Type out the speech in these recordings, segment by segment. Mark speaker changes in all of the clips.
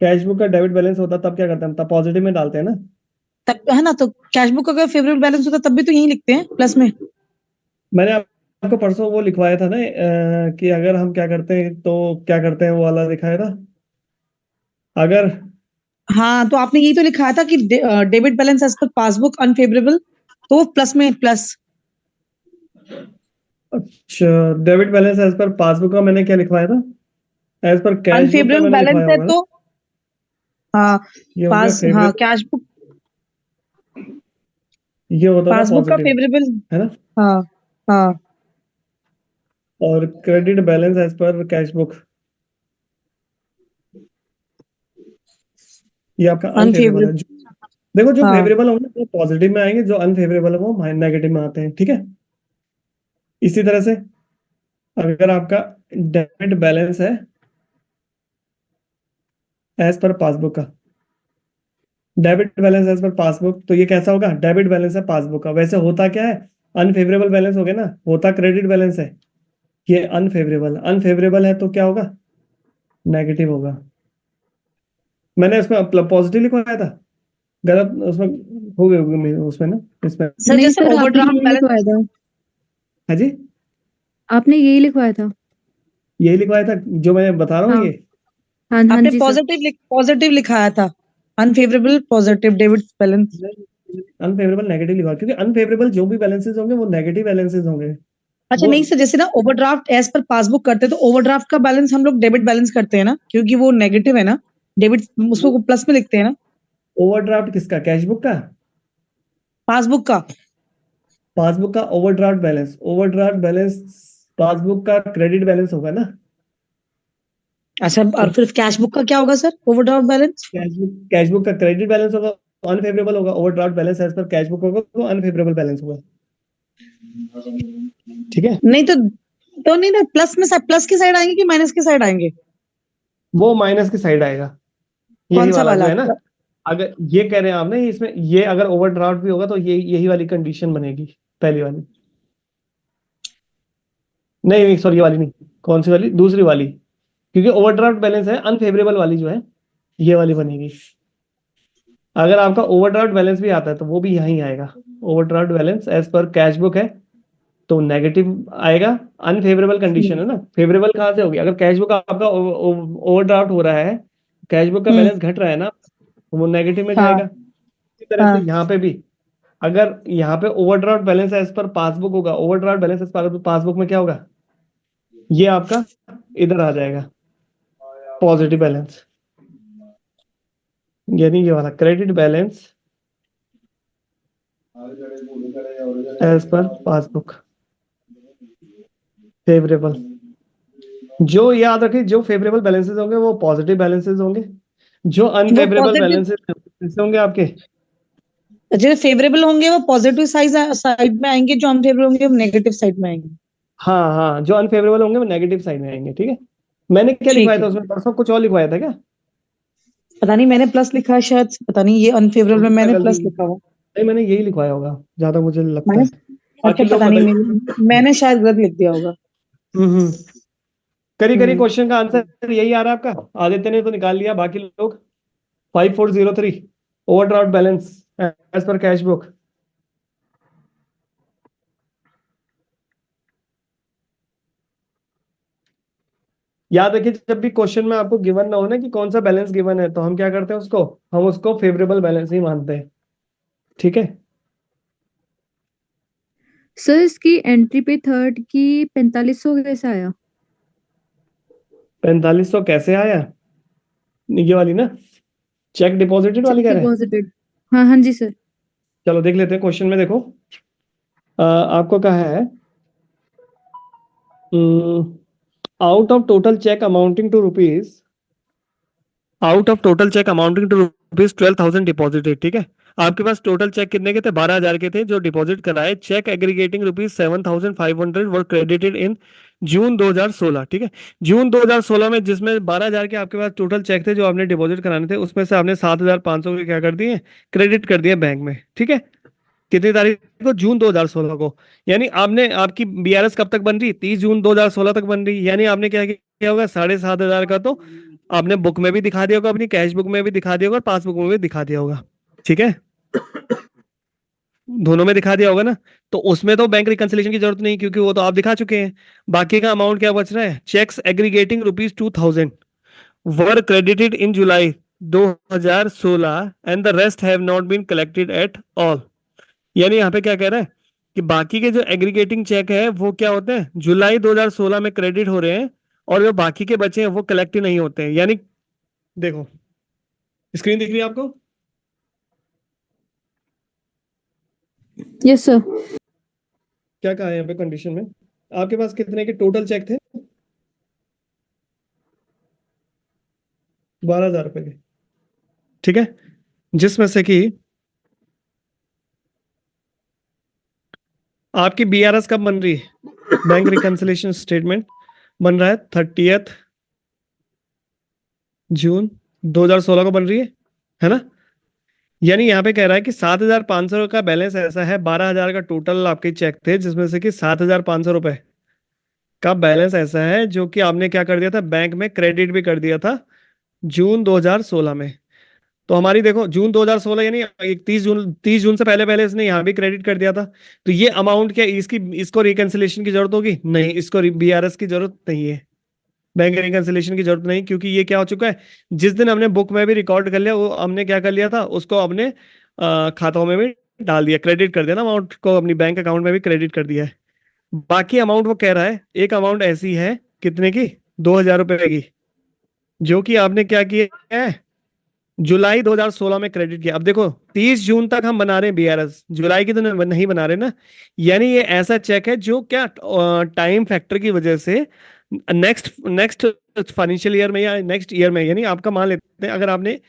Speaker 1: Cash book का debit balance होता तब क्या करते हैं, तब पॉजिटिव में डालते हैं ना।
Speaker 2: तब है ना, तो कैश बुक का अगर फेवरेबल बैलेंस होता तब भी तो यही लिखते हैं प्लस में।
Speaker 1: मैंने आपको परसों वो लिखवाया था ना, कि अगर हम क्या करते हैं तो क्या करते हैं, वो वाला दिखाया था। अगर
Speaker 2: हाँ, तो आपने यही तो लिखा था कि debit balance as per passbook unfavourable, तो वो प्लस में प्लस।
Speaker 1: अच्छा, debit balance as per passbook का मैंने क्या लिखवाया था, एज पर कैश बुक का
Speaker 2: अनफेवरेबल
Speaker 1: मैंने
Speaker 2: बैलेंस
Speaker 1: लिखवाया
Speaker 2: है
Speaker 1: होगा ना।
Speaker 2: तो हाँ,
Speaker 1: ये हो गया
Speaker 2: पास हाँ
Speaker 1: फेवरेबल,
Speaker 2: कैश बुक,
Speaker 1: ये होता था
Speaker 2: पासबुक का
Speaker 1: पॉजिटिव,
Speaker 2: फेवरेबल।
Speaker 1: है ना।
Speaker 2: हाँ हाँ,
Speaker 1: और credit balance as per cash book, ये आपका अनफेवरेबल है।
Speaker 2: अनफेवरेबल।
Speaker 1: देखो, जो
Speaker 2: हाँ,
Speaker 1: फेवरेबल होंगे वो पॉजिटिव में आएंगे, जो अनफेवरेबल है वो नेगेटिव में आते हैं, ठीक है। इसी तरह से अगर आपका डेबिट बैलेंस है एज पर पासबुक का, debit balance as per passbook, तो ये कैसा होगा, डेबिट बैलेंस है पासबुक का, वैसे होता क्या है, अनफेवरेबल बैलेंस हो गया ना, होता क्रेडिट बैलेंस है, ये अनफेवरेबल, अनफेवरेबल है तो क्या होगा, नेगेटिव होगा। मैंने उसमें पॉजिटिव लिखवाया था, गलत उसमें हो गए होंगे उसमें ना, इसमें।
Speaker 2: सर
Speaker 3: नहीं
Speaker 2: जैसे
Speaker 3: सर, आपने
Speaker 2: ओवरड्राफ्ट
Speaker 3: यही
Speaker 2: बैलेंस।
Speaker 3: लिखवाया था।
Speaker 1: हाँ जी,
Speaker 3: आपने यही लिखवाया था।
Speaker 1: यही लिखवाया था जो मैं बता रहा हूँ
Speaker 3: हाँ
Speaker 1: ये।
Speaker 3: हाँ हाँ
Speaker 2: आपने
Speaker 3: जी सर।
Speaker 2: पॉजिटिव लिखाया था, unfavourable positive debit balance.
Speaker 1: Unfavourable negative लिखवा, क्योंकि अनफेवरेबल जो भी बैलेंसेस होंगे वो नेगेटिव बैलेंसेस होंगे।
Speaker 2: अच्छा
Speaker 1: वो
Speaker 2: नहीं सर, जैसे ना ओवरड्राफ्ट एज पर पासबुक करते हैं तो ओवरड्राफ्ट का बैलेंस हम लोग डेबिट बैलेंस करते हैं ना, क्योंकि वो नेगेटिव है ना, डेबिट उसको प्लस में लिखते हैं ना,
Speaker 1: ओवरड्राफ्ट किसका, कैश बुक का,
Speaker 2: पासबुक का।
Speaker 1: पासबुक का overdraft balance, overdraft balance passbook का क्रेडिट बैलेंस होगा ना।
Speaker 2: अच्छा,
Speaker 1: तो
Speaker 2: और फिर कैश बुक का क्या होगा sir, overdraft balance.
Speaker 1: Cash book का क्रेडिट बैलेंस होगा, अनफेवरेबल होगा, overdraft balance as per cash book होगा तो अनफेवरेबल बैलेंस होगा, ठीक है।
Speaker 2: नहीं तो नहीं ना, प्लस में प्लस की साइड आएंगे कि माइनस की साइड आएंगे।
Speaker 1: वो माइनस की साइड आएगा, यही
Speaker 2: कौन सा
Speaker 1: वाला जो
Speaker 2: वाला।
Speaker 1: है ना। अगर ये कह रहे हैं आप ना, इसमें ये अगर ओवरड्राफ्ट भी होगा तो ये यही वाली कंडीशन बनेगी, पहली वाली। नहीं नहीं, सॉरी, ये वाली नहीं, कौन सी वाली, दूसरी वाली, क्योंकि ओवरड्राफ्ट बैलेंस है अनफेवरेबल वाली जो है, ये वाली बनेगी। अगर आपका ओवरड्राफ्ट बैलेंस भी आता है तो वो भी यहीं आएगा, overdraft balance as per cash book है तो नेगेटिव आएगा। अनफेवरेबल कंडीशन है ना, फेवरेबल कहाँ से होगी, अगर कैश बुक आपका ओवरड्राफ्ट हो रहा है, कैश बुक का
Speaker 2: हम्म।
Speaker 1: बैलेंस घट रहा है ना, तो वो नेगेटिव में
Speaker 2: हाँ
Speaker 1: जाएगा। इसी तरह से
Speaker 2: हाँ
Speaker 1: यहाँ पे भी, अगर यहाँ पे overdraft balance as per passbook होगा, overdraft balance as per passbook में क्या होगा, ये आपका इधर आ जाएगा, पॉजिटिव बैलेंस, यानी ये वाला credit balance as per passbook favourable. जो याद रखिए, जो फेवरेबल बैलेंसेस होंगे वो पॉजिटिव बैलेंसेस होंगे, जो
Speaker 2: वो
Speaker 1: अनफेवरेबल
Speaker 2: पॉजिटिव,
Speaker 1: बैलेंसेस कैसे होंगे आपके।
Speaker 2: जो फेवरेबल होंगे वो पॉजिटिव साइड में आएंगे, जो अनफेवरेबल होंगे वो नेगेटिव साइड में आएंगे।
Speaker 1: हाँ हाँ, जो अनफेवरेबल होंगे वो नेगेटिव साइड में आएंगे, ठीक है। मैंने क्या लिखवाया
Speaker 2: ठीक
Speaker 1: था
Speaker 2: है।
Speaker 1: उसमें परसों, कुछ और लिखवाया था क्या।
Speaker 2: पता नहीं, मैंने प्लस लिखा है शायद, पता नहीं, ये अनफेवरेबल में
Speaker 1: होगी क्या
Speaker 2: मैंने
Speaker 1: गलती,
Speaker 2: प्लस लिखा हुआ।
Speaker 1: नहीं मैंने यही लिखवाया होगा, ज्यादा मुझे लगता
Speaker 2: मैंने,
Speaker 1: है।
Speaker 2: अच्छा
Speaker 1: बाकी लोग
Speaker 2: पता नहीं,
Speaker 1: बताइए।
Speaker 2: मैंने शायद गलत लिख दिया होगा।
Speaker 1: हम्म। करी करी,
Speaker 2: हम्म।
Speaker 1: क्वेश्चन का आंसर यही आ रहा है आपका, आदित्य ने तो निकाल लिया, बाकी लोग 5403, overdraft balance as per cash book. याद रखिए, जब भी क्वेश्चन में आपको गिवन ना हो ना कि कौन सा बैलेंस गिवन है, तो हम क्या करते हैं उसको, हम उसको फेवरेबल बैलेंस ही मानते हैं, ठीक है।
Speaker 3: सर इसकी एंट्री पे थर्ड की 4500 कैसे आया।
Speaker 1: 4500 कैसे आया, ये वाली ना, चेक डिपॉजिटेड वाली
Speaker 3: चेक
Speaker 1: कह रहे हैं।
Speaker 3: डिपॉजिटेड। हाँ हाँ जी सर।
Speaker 1: चलो देख लेते हैं क्वेश्चन में, देखो आपको कहा है, out of total cheque amounting to rupees, out of total cheque amounting to rupees 12,000 deposited, ठीक है। आपके पास टोटल चेक कितने के थे, 12,000 के थे जो डिपॉजिट कराए, cheques aggregating rupees 7,500 were credited in June 2016, ठीक है। जून 2016 में, जिसमें 12,000 के आपके पास टोटल चेक थे जो आपने डिपॉजिट कराने थे, उसमें से आपने 7,500 के क्या कर दिए, क्रेडिट कर दिए बैंक में, ठीक है। कितनी तारीख को, जून 2016 को। यानी आपने, आपकी बीआरएस कब तक बन रही, 30 जून 2016 तक बन रही, यानी आपने क्या किया होगा, 7,500 का तो आपने बुक में भी दिखा दिया होगा, अपनी कैश बुक में भी दिखा दिया होगा और पासबुक में भी दिखा दिया होगा, ठीक है, दोनों में दिखा दिया होगा ना। तो उसमें तो बैंक रिकंसिलेशन की जरूरत नहीं, क्योंकि वो तो आप दिखा चुके हैं। बाकी का अमाउंट क्या बच रहा है, cheques aggregating ₹2000 were credited in July 2016 and the rest have not been collected at all. यानी यहाँ पे क्या कह रहा है कि बाकी के जो एग्रीगेटिंग चेक है वो क्या होते हैं, जुलाई 2016 में क्रेडिट हो रहे हैं, और जो बाकी के बचे हैं वो कलेक्ट ही नहीं होते हैं। यानी देखो, स्क्रीन दिख रही है आपको?
Speaker 3: Yes sir.
Speaker 1: क्या कहा है यहाँ पे कंडीशन में, आपके पास कितने के टोटल चेक थे? 12,000 रुपए के, ठीक है, जिसमें से कि आपकी बीआरएस कब बन रही है, बैंक रिकंसिलेशन स्टेटमेंट बन रहा है 30 जून 2016 को बन रही है ना। यानी यहाँ पे कह रहा है कि 7,500 का बैलेंस ऐसा है, 12,000 का टोटल आपके चेक थे, जिसमें से कि 7,500 रुपए का बैलेंस ऐसा है जो कि आपने क्या कर दिया था, बैंक में क्रेडिट भी कर दिया था जून 2016 में। तो हमारी देखो जून 2016 यानी 30 जून से पहले पहले इसने यहाँ भी क्रेडिट कर दिया था। तो ये अमाउंट क्या इसकी, इसको रिकंसिलेशन की जरूरत होगी? नहीं, इसको बीआरएस की जरूरत नहीं है, बैंक रिकंसिलेशन की जरूरत नहीं, क्योंकि ये क्या हो चुका है, जिस दिन हमने बुक में भी रिकॉर्ड कर लिया, वो हमने क्या कर लिया था, उसको अपने खातों में भी डाल दिया, क्रेडिट कर दिया ना, अमाउंट को अपनी बैंक अकाउंट में भी क्रेडिट कर दिया है। बाकी अमाउंट वो कह रहा है, एक अमाउंट ऐसी है कितने की, 2,000 रुपए की, जो कि आपने क्या किया है, जुलाई 2016 में क्रेडिट किया। अब देखो 30 जून तक हम बना रहे हैं बीआरएस, जुलाई की तो नहीं बना रहे ना। यानी ये ऐसा चेक है जो क्या टाइम फैक्टर की वजह से नेक्स्ट नेक्स्ट फाइनेंशियल ईयर में या नेक्स्ट ईयर में, यानी आपका मान लेते हैं अगर आपने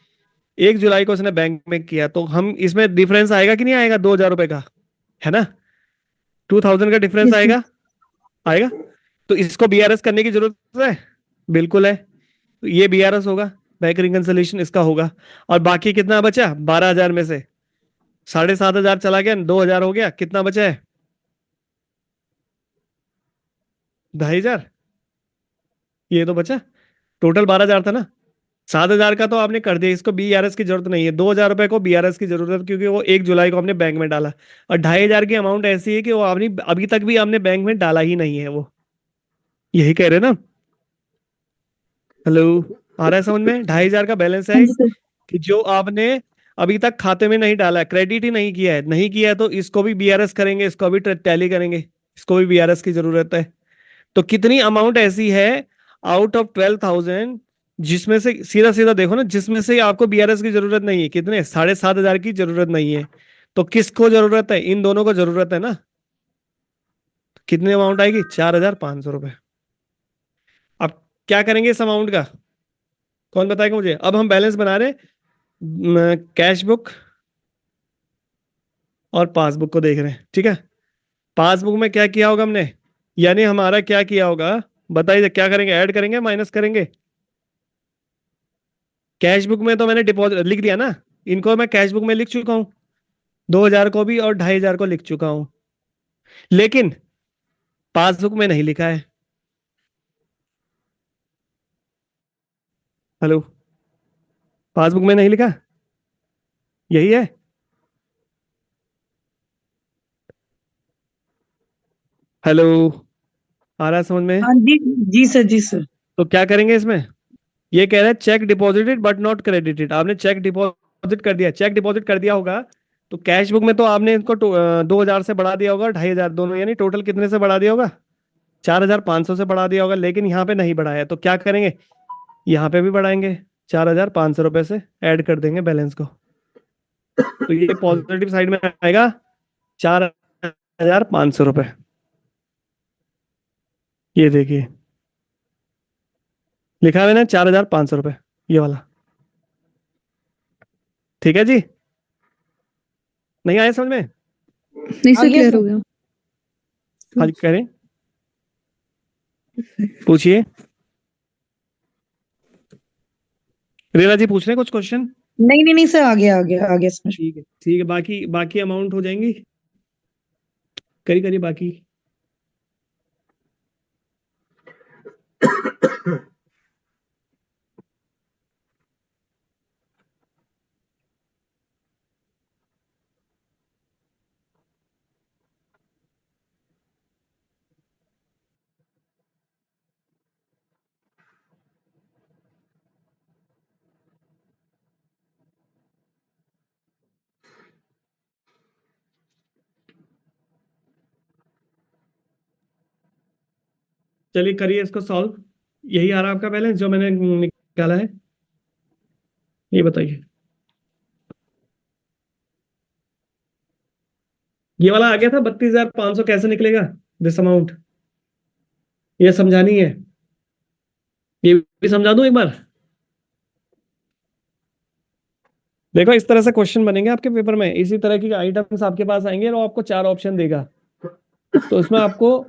Speaker 1: 1 जुलाई को उसने बैंक में किया, तो हम इसमें डिफरेंस आएगा कि नहीं आएगा, 2,000 रुपए का, है ना, 2,000 का डिफरेंस
Speaker 3: यस सर।
Speaker 1: आएगा, आएगा। तो इसको बीआरएस करने की जरूरत है, बिल्कुल है। तो ये बीआरएस होगा, बैंक रिकंसिलेशन इसका होगा। और बाकी कितना बचा, 12,000 में से 7,500 चला गया, 2,000 हो गया, कितना बचा है, 2,500, ये तो बचा, टोटल 12,000 था ना। 7,000 का तो आपने कर दिया, इसको बीआरएस की जरूरत नहीं है, 2,000 रुपए को बीआरएस की जरूरत है, क्योंकि वो 1 जुलाई को हमने बैंक में डाला। और 2,500 की अमाउंट ऐसी है कि वो आपने अभी तक भी आपने बैंक में डाला ही नहीं है, वो यही कह रहे हैं ना। हेलो, आ रहा है समझ में? 2,500 का बैलेंस
Speaker 3: हाँ
Speaker 1: है
Speaker 3: जी सर।
Speaker 1: कि जो आपने अभी तक खाते में नहीं डाला है, क्रेडिट ही नहीं किया है, नहीं किया है, तो इसको भी बीआरएस करेंगे, इसको भी टैली करेंगे, इसको भी बीआरएस की जरूरत है। तो कितनी अमाउंट ऐसी है आउट ऑफ 12,000, जिसमें से सीधा सीधा देखो ना, जिसमें से आपको बीआरएस की जरूरत नहीं है, कितने, 7,500 की जरूरत नहीं है। तो किसको जरूरत है, इन दोनों को जरूरत है ना। कितनी अमाउंट आएगी, 4,500 रुपए। अब क्या करेंगे इस अमाउंट का, कौन बताएगा मुझे? अब हम बैलेंस बना रहे हैं, कैश बुक और पासबुक को देख रहे हैं, ठीक है। पासबुक में क्या किया होगा हमने, यानी हमारा क्या किया होगा, बताइए क्या करेंगे, ऐड करेंगे माइनस करेंगे? कैश बुक में तो मैंने डिपॉजिट लिख दिया ना, इनको मैं कैश बुक में लिख चुका हूं, 2,000 को भी और 2,500 को लिख चुका हूं, लेकिन पासबुक में नहीं लिखा है। हेलो, पासबुक में नहीं लिखा, यही है। हेलो, आ रहा है समझ में?
Speaker 2: हाँ जी, जी सर, जी सर।
Speaker 1: तो क्या करेंगे इसमें, ये कह रहा है check deposited but not credited, आपने चेक डिपॉजिट कर दिया, चेक डिपॉजिट कर दिया होगा, तो कैश बुक में तो आपने इसको 2,000 से बढ़ा दिया होगा, 2,500 दोनों, यानी टोटल कितने से बढ़ा दिया होगा, 4,500 से बढ़ा दिया होगा, लेकिन यहाँ पे नहीं बढ़ाया, तो क्या करेंगे, यहाँ पे भी बढ़ाएंगे, 4,500 रुपए से ऐड कर देंगे बैलेंस को, तो ये पॉजिटिव साइड में आएगा 4,500 रुपए। ये देखिए लिखा हुआ है ना, 4,500 रुपए, ये वाला, ठीक है जी। नहीं आया समझ में?
Speaker 3: नहीं
Speaker 2: आ
Speaker 3: सर,
Speaker 2: गया
Speaker 3: क्लियर
Speaker 2: सर।
Speaker 3: हो गया।
Speaker 1: हाँ जी, करें, पूछिए, रीना जी पूछ रहे हैं कुछ क्वेश्चन?
Speaker 2: नहीं नहीं नहीं सर, आ गया, आ गया, आ गया समझ में।
Speaker 1: ठीक है, ठीक है, बाकी बाकी अमाउंट हो जाएंगी, करी करी बाकी। चलिए करिए इसको सॉल्व। यही आ रहा है आपका बैलेंस जो मैंने निकाला है, ये बताइए। ये वाला आ गया था 32,500, कैसे निकलेगा दिस अमाउंट, ये समझानी है, ये भी समझा दूं एक बार। देखो इस तरह से क्वेश्चन बनेंगे आपके पेपर में, इसी तरह की आइटम्स आपके पास आएंगे और आपको 4 ऑप्शन देगा। तो इसमें आपको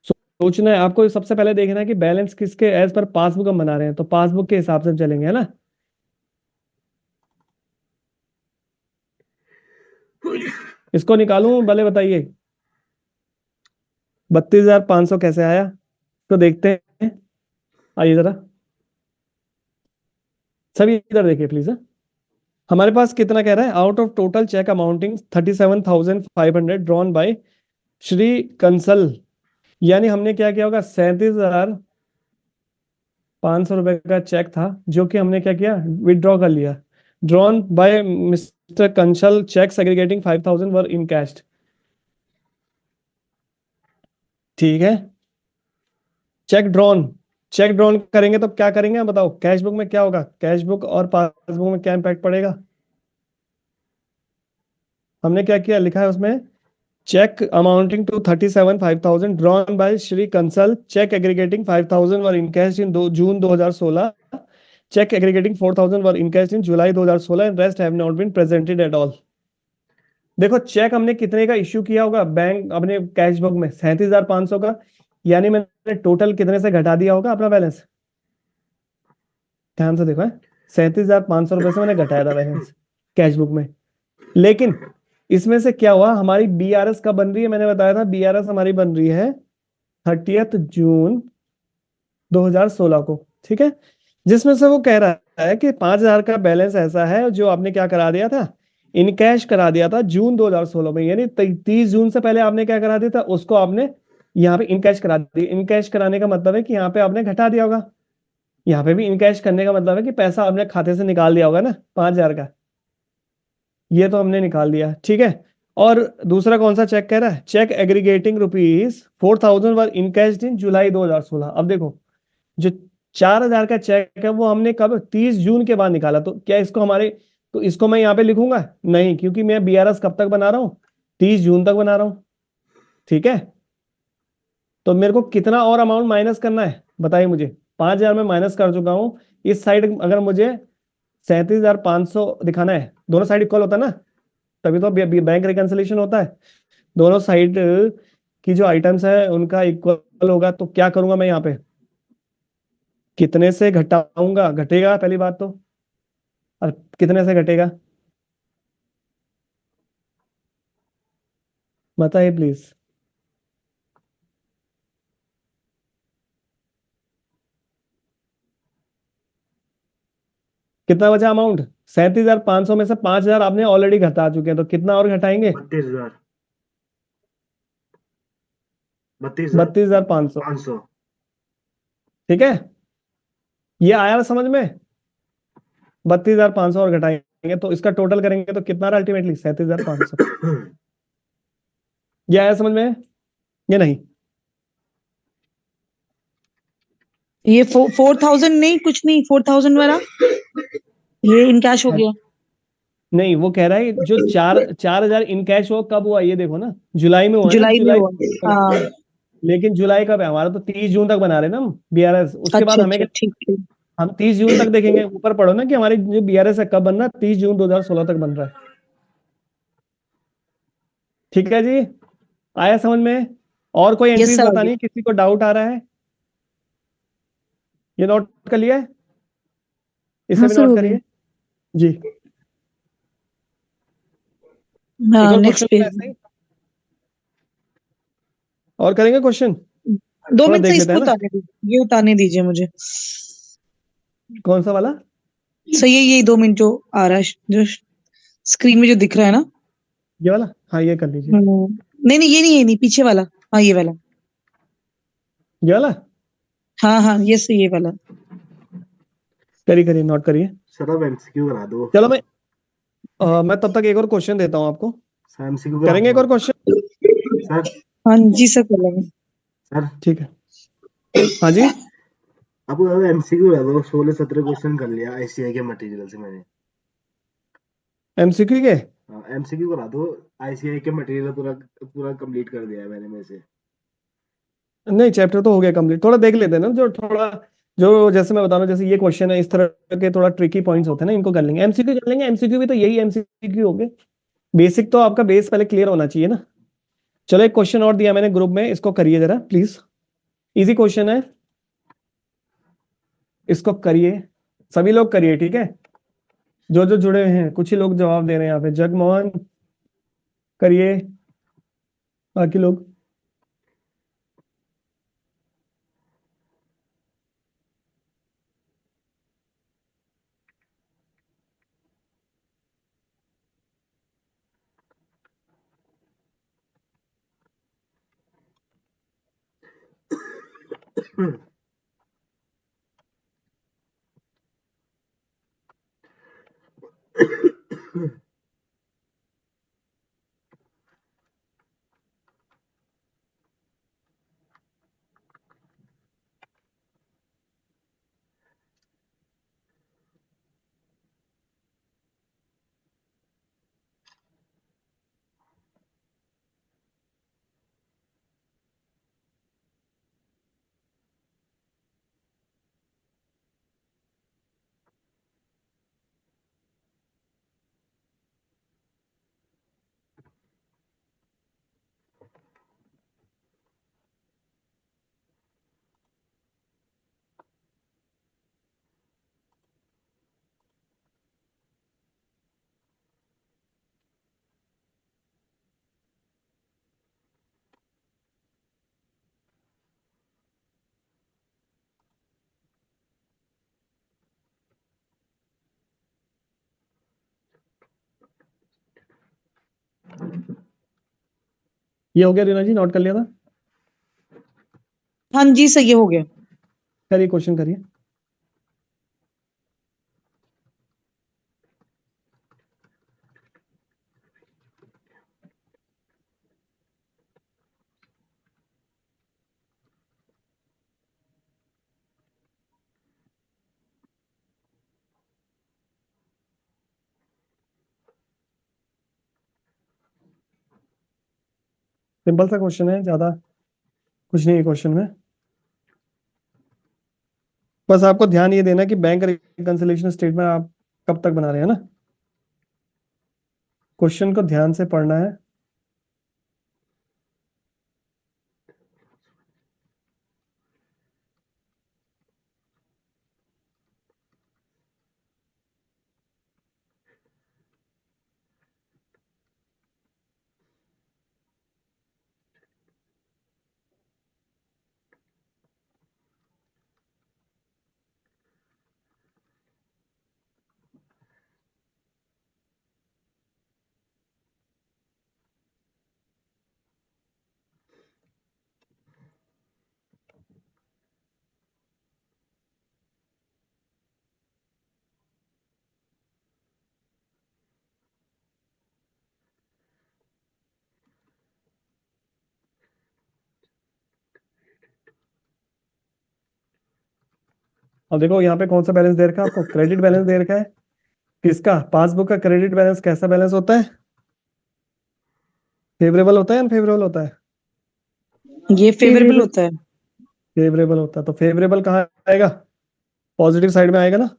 Speaker 1: सोचना है, आपको सबसे पहले देखना है कि बैलेंस किसके एज पर पासबुक हम बना रहे हैं, तो पासबुक के हिसाब से चलेंगे, है ना। इसको निकालूं, भले बताइए 32,500 कैसे आया, तो देखते हैं। आइए जरा सभी इधर देखिए प्लीज। हमारे पास कितना कह रहा है, out of total cheque amounting 37,500 drawn by Shri Kansal, यानी हमने क्या किया होगा, 37,500 रुपए का चेक था जो कि हमने क्या किया, विदड्रॉ कर लिया। Drawn by mister Kansal, cheque segregating 5,000 were in cash. ठीक है, चेक ड्रॉन करेंगे तो क्या करेंगे बताओ, कैश बुक में क्या होगा, कैश बुक और पासबुक में क्या इंपैक्ट पड़ेगा। हमने क्या किया, लिखा है उसमें cheque amounting to 37,500 drawn by Shri Kansal, cheques aggregating 5,000 were encashed in June 2016, cheques aggregating 4,000 were encashed in July 2016 and rest have not been presented at all. देखो चेक हमने कितने का इश्यू किया होगा बैंक अपने कैश बुक में, 37,500 का, यानी मैंने टोटल कितने से घटा दिया होगा अपना बैलेंस। ध्यान से देखो, 37,500 रुपए से मैंने घटाया था बैलेंस कैश बुक में। लेकिन इसमें से क्या हुआ, हमारी बीआरएस कब बन रही है, मैंने बताया था बीआरएस हमारी बन रही है 30 जून 2016 को, ठीक है। जिसमें से वो कह रहा है कि 5,000 का बैलेंस ऐसा है जो आपने क्या करा दिया था, इन कैश करा दिया था जून 2016 में, यानी 30 जून से पहले आपने क्या करा दिया था, उसको आपने यहाँ पे इन कैश करा दिया। इन कैश कराने का मतलब है कि यहाँ पे आपने घटा दिया होगा, यहाँ पे भी इन कैश करने का मतलब है कि पैसा आपने खाते से निकाल दिया होगा ना 5,000 का, ये तो हमने निकाल दिया, ठीक है। और दूसरा कौन सा चेक कह रहा है, check aggregating ₹4,000 were encashed in July 2016। अब देखो जो 4,000 का चेक है वो हमने कब, 30 जून के बाद निकाला, तो क्या इसको हमारे, तो इसको मैं यहाँ पे लिखूंगा नहीं, क्योंकि मैं बीआरएस कब तक बना रहा हूँ, 30 जून तक बना रहा हूँ, ठीक है। तो मेरे को कितना और अमाउंट माइनस करना है बताइए मुझे, 5,000 में माइनस कर चुका हूँ, इस साइड अगर मुझे 37,500 दिखाना है, दोनों साइड इक्वल होता है ना, तभी तो बैंक रिकंसिलिएशन होता है, दोनों साइड की जो आइटम्स है उनका इक्वल होगा। तो क्या करूंगा मैं यहाँ पे, कितने से घटाऊंगा, घटेगा पहली बात तो, और कितने से घटेगा बताइए प्लीज। कितना बचा अमाउंट, 37,500 में से 5,000 आपने ऑलरेडी घटा चुके हैं, तो कितना और घटाएंगे, 32,500, ठीक है। ये आया ना समझ में, 32,500 और घटाएंगे तो इसका टोटल करेंगे तो कितना रहा अल्टीमेटली 37,500। ये आया समझ में, ये नहीं,
Speaker 2: ये 4,000 नहीं, कुछ नहीं, 4,000 वाला ये इन कैश हो गया।
Speaker 1: नहीं वो कह रहा है जो 4,000 इन कैश हो कब हुआ, ये देखो ना, जुलाई में हुआ ना,
Speaker 2: जुलाई में हुआ। हाँ,
Speaker 1: लेकिन जुलाई कब है हमारा, तो 30 जून तक बना रहे ना हम बीआरएस, उसके बाद
Speaker 2: अच्छा
Speaker 1: हमें
Speaker 2: अच्छा, ठीक ठीक।
Speaker 1: हम 30 जून तक देखेंगे, ऊपर पढ़ो ना कि हमारी जो बीआरएस है कब बन रहा है, 30 जून 2016 तक बन रहा है, ठीक है जी। आया समझ में, और कोई
Speaker 2: यस
Speaker 1: एंट्रीज
Speaker 2: सर,
Speaker 1: बतानी है, किसी को डाउट आ रहा है, ये नोट कर लिया है, इसे
Speaker 3: हाँ
Speaker 1: भी
Speaker 3: सर
Speaker 1: नोट
Speaker 3: हो गया।
Speaker 1: करिए जी। एक
Speaker 2: हाँ
Speaker 1: और
Speaker 2: नेक्स्ट
Speaker 1: क्वेश्चन
Speaker 2: पेज।
Speaker 1: ऐसे ही और करेंगे क्वेश्चन,
Speaker 2: 2
Speaker 1: थोड़ा
Speaker 2: मिनट
Speaker 1: देख
Speaker 2: से
Speaker 1: लेते
Speaker 2: इसको
Speaker 1: हैं ना,
Speaker 2: उतारने दीजिए, ये उतारने दीजिए मुझे।
Speaker 1: कौन सा वाला,
Speaker 2: सही है, ये 2 मिनट जो आ रहा है, जो स्क्रीन में जो दिख रहा है ना।
Speaker 1: ये वाला, हाँ ये कर लीजिए,
Speaker 2: नहीं नहीं, ये नहीं, पीछे वाला। हाँ ये वाला।
Speaker 1: ये वाला
Speaker 2: हाँ हाँ, ये सही, ये वाला।
Speaker 1: करिए करिए, नोट करिए।
Speaker 4: सर अब एमसीक्यू करा दो।
Speaker 1: चलो मैं तब तक एक और क्वेश्चन देता हूँ आपको,
Speaker 4: सर एमसीक्यू करा
Speaker 1: करेंगे एक
Speaker 4: दो
Speaker 1: और क्वेश्चन,
Speaker 4: सर।
Speaker 2: हाँ जी सर, कर लेंगे।
Speaker 4: सर
Speaker 1: ठीक है। हाँ जी,
Speaker 4: अब एमसीक्यू करा दो, 16-17 क्वेश्चन कर लिया आईसीआई के मटेरियल से मैंने।
Speaker 1: एमसीक्यू के।
Speaker 4: एमसीक्यू करा दो, आईसीआई के मटेरियल पूरा पूरा कंप्लीट कर दिया है मैंने में से।
Speaker 1: नहीं, चैप्टर तो हो गया कंप्लीट। थोड़ा देख लेते हैं ना, जो थोड़ा, जो जैसे मैं बता रहा हूँ, जैसे ये क्वेश्चन है, इस तरह के थोड़ा ट्रिकी पॉइंट्स होते हैं ना, इनको कर लेंगे। एमसीक्यू कर लेंगे, एमसीक्यू भी तो यही एमसीक्यू हो गए। बेसिक तो आपका बेस पहले क्लियर होना चाहिए ना। चलो, एक क्वेश्चन और दिया मैंने ग्रुप में, इसको करिए जरा प्लीज। इजी क्वेश्चन है, इसको करिए, सभी लोग करिए, ठीक है। जो जो जुड़े हुए हैं, कुछ ही लोग जवाब दे रहे हैं यहाँ पे। जगमोहन करिए, बाकी लोग। ये हो गया रीना जी, नोट कर लिया था।
Speaker 2: हाँ जी, सही हो गया।
Speaker 1: करिए, क्वेश्चन करिए। सिंपल सा क्वेश्चन है, ज्यादा कुछ नहीं है क्वेश्चन में। बस आपको ध्यान ये देना कि बैंक रिकंसिलिएशन स्टेटमेंट आप कब तक बना रहे हैं ना। क्वेश्चन को ध्यान से पढ़ना है। अब देखो यहाँ पे कौन सा बैलेंस दे रखा है आपको, क्रेडिट बैलेंस दे रखा है। किसका? पासबुक का क्रेडिट बैलेंस कैसा बैलेंस होता है? फेवरेबल होता है या अनफेवरेबल होता है?
Speaker 2: ये फेवरेबल होता है।
Speaker 1: फेवरेबल होता है, तो फेवरेबल कहाँ आएगा? पॉजिटिव साइड में आएगा ना।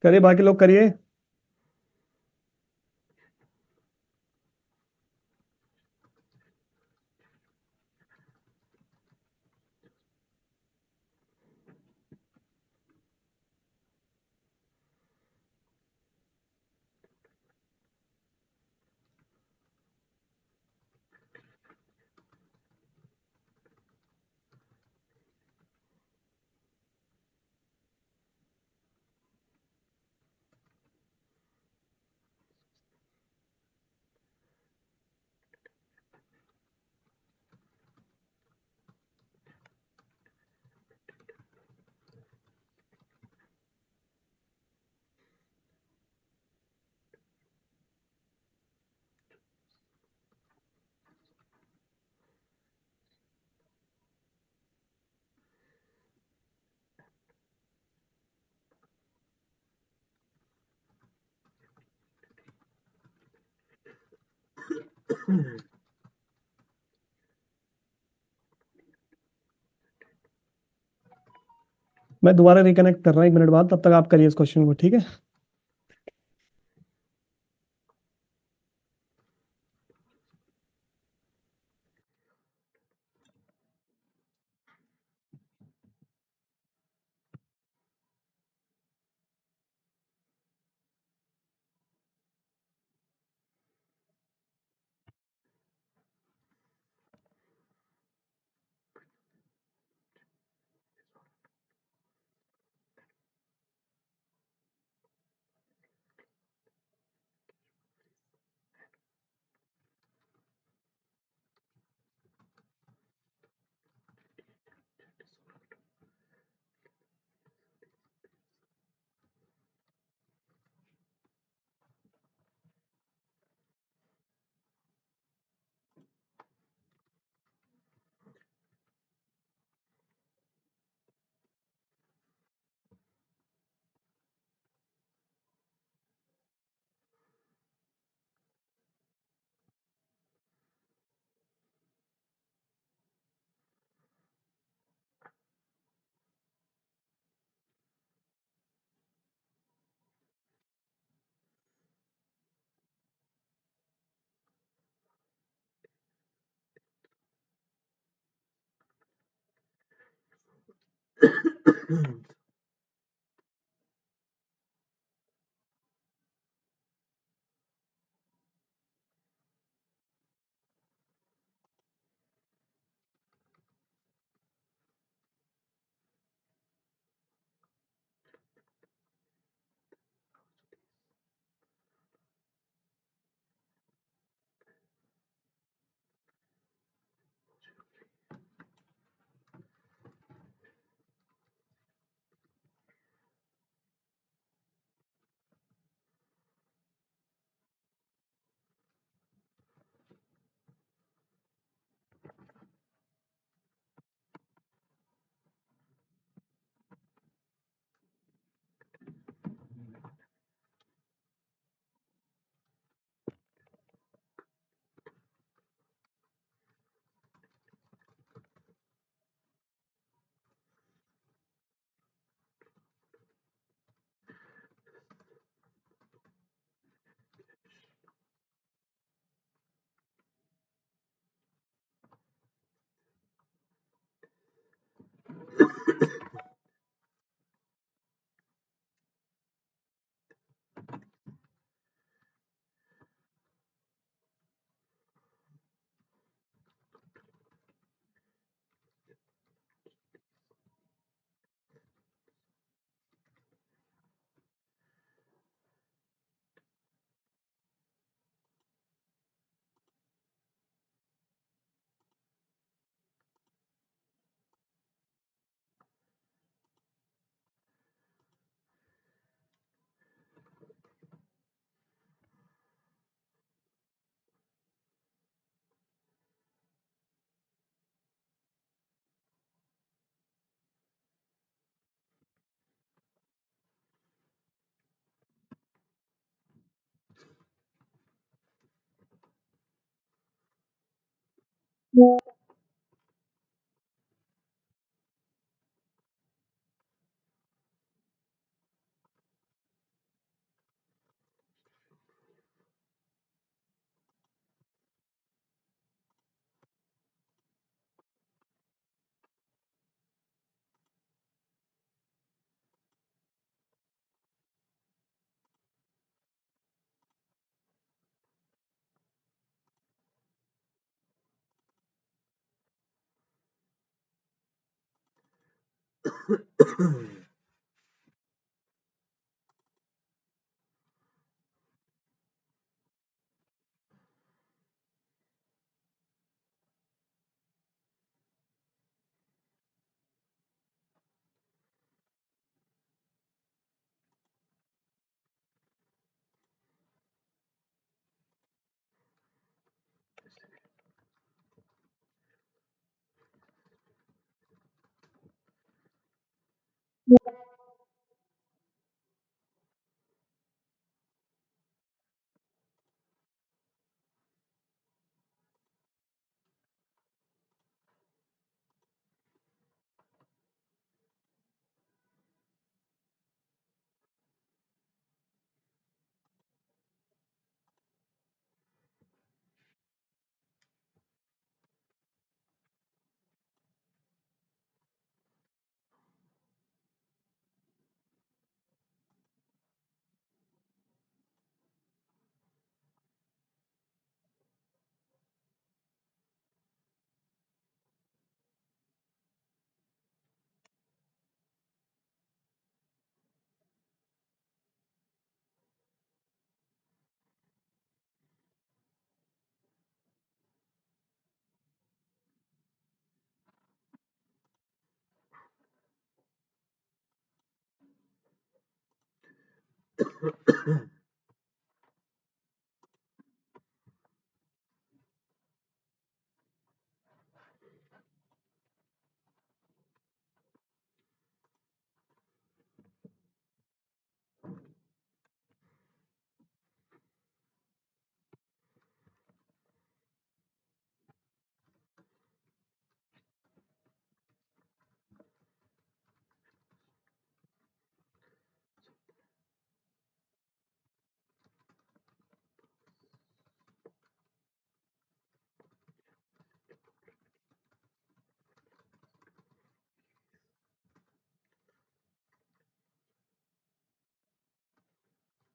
Speaker 1: करिए, बाकी लोग करिए। मैं दोबारा रिकनेक्ट कर रहा हूँ 1 मिनट बाद, तब तक आप करिए इस क्वेश्चन को, ठीक है।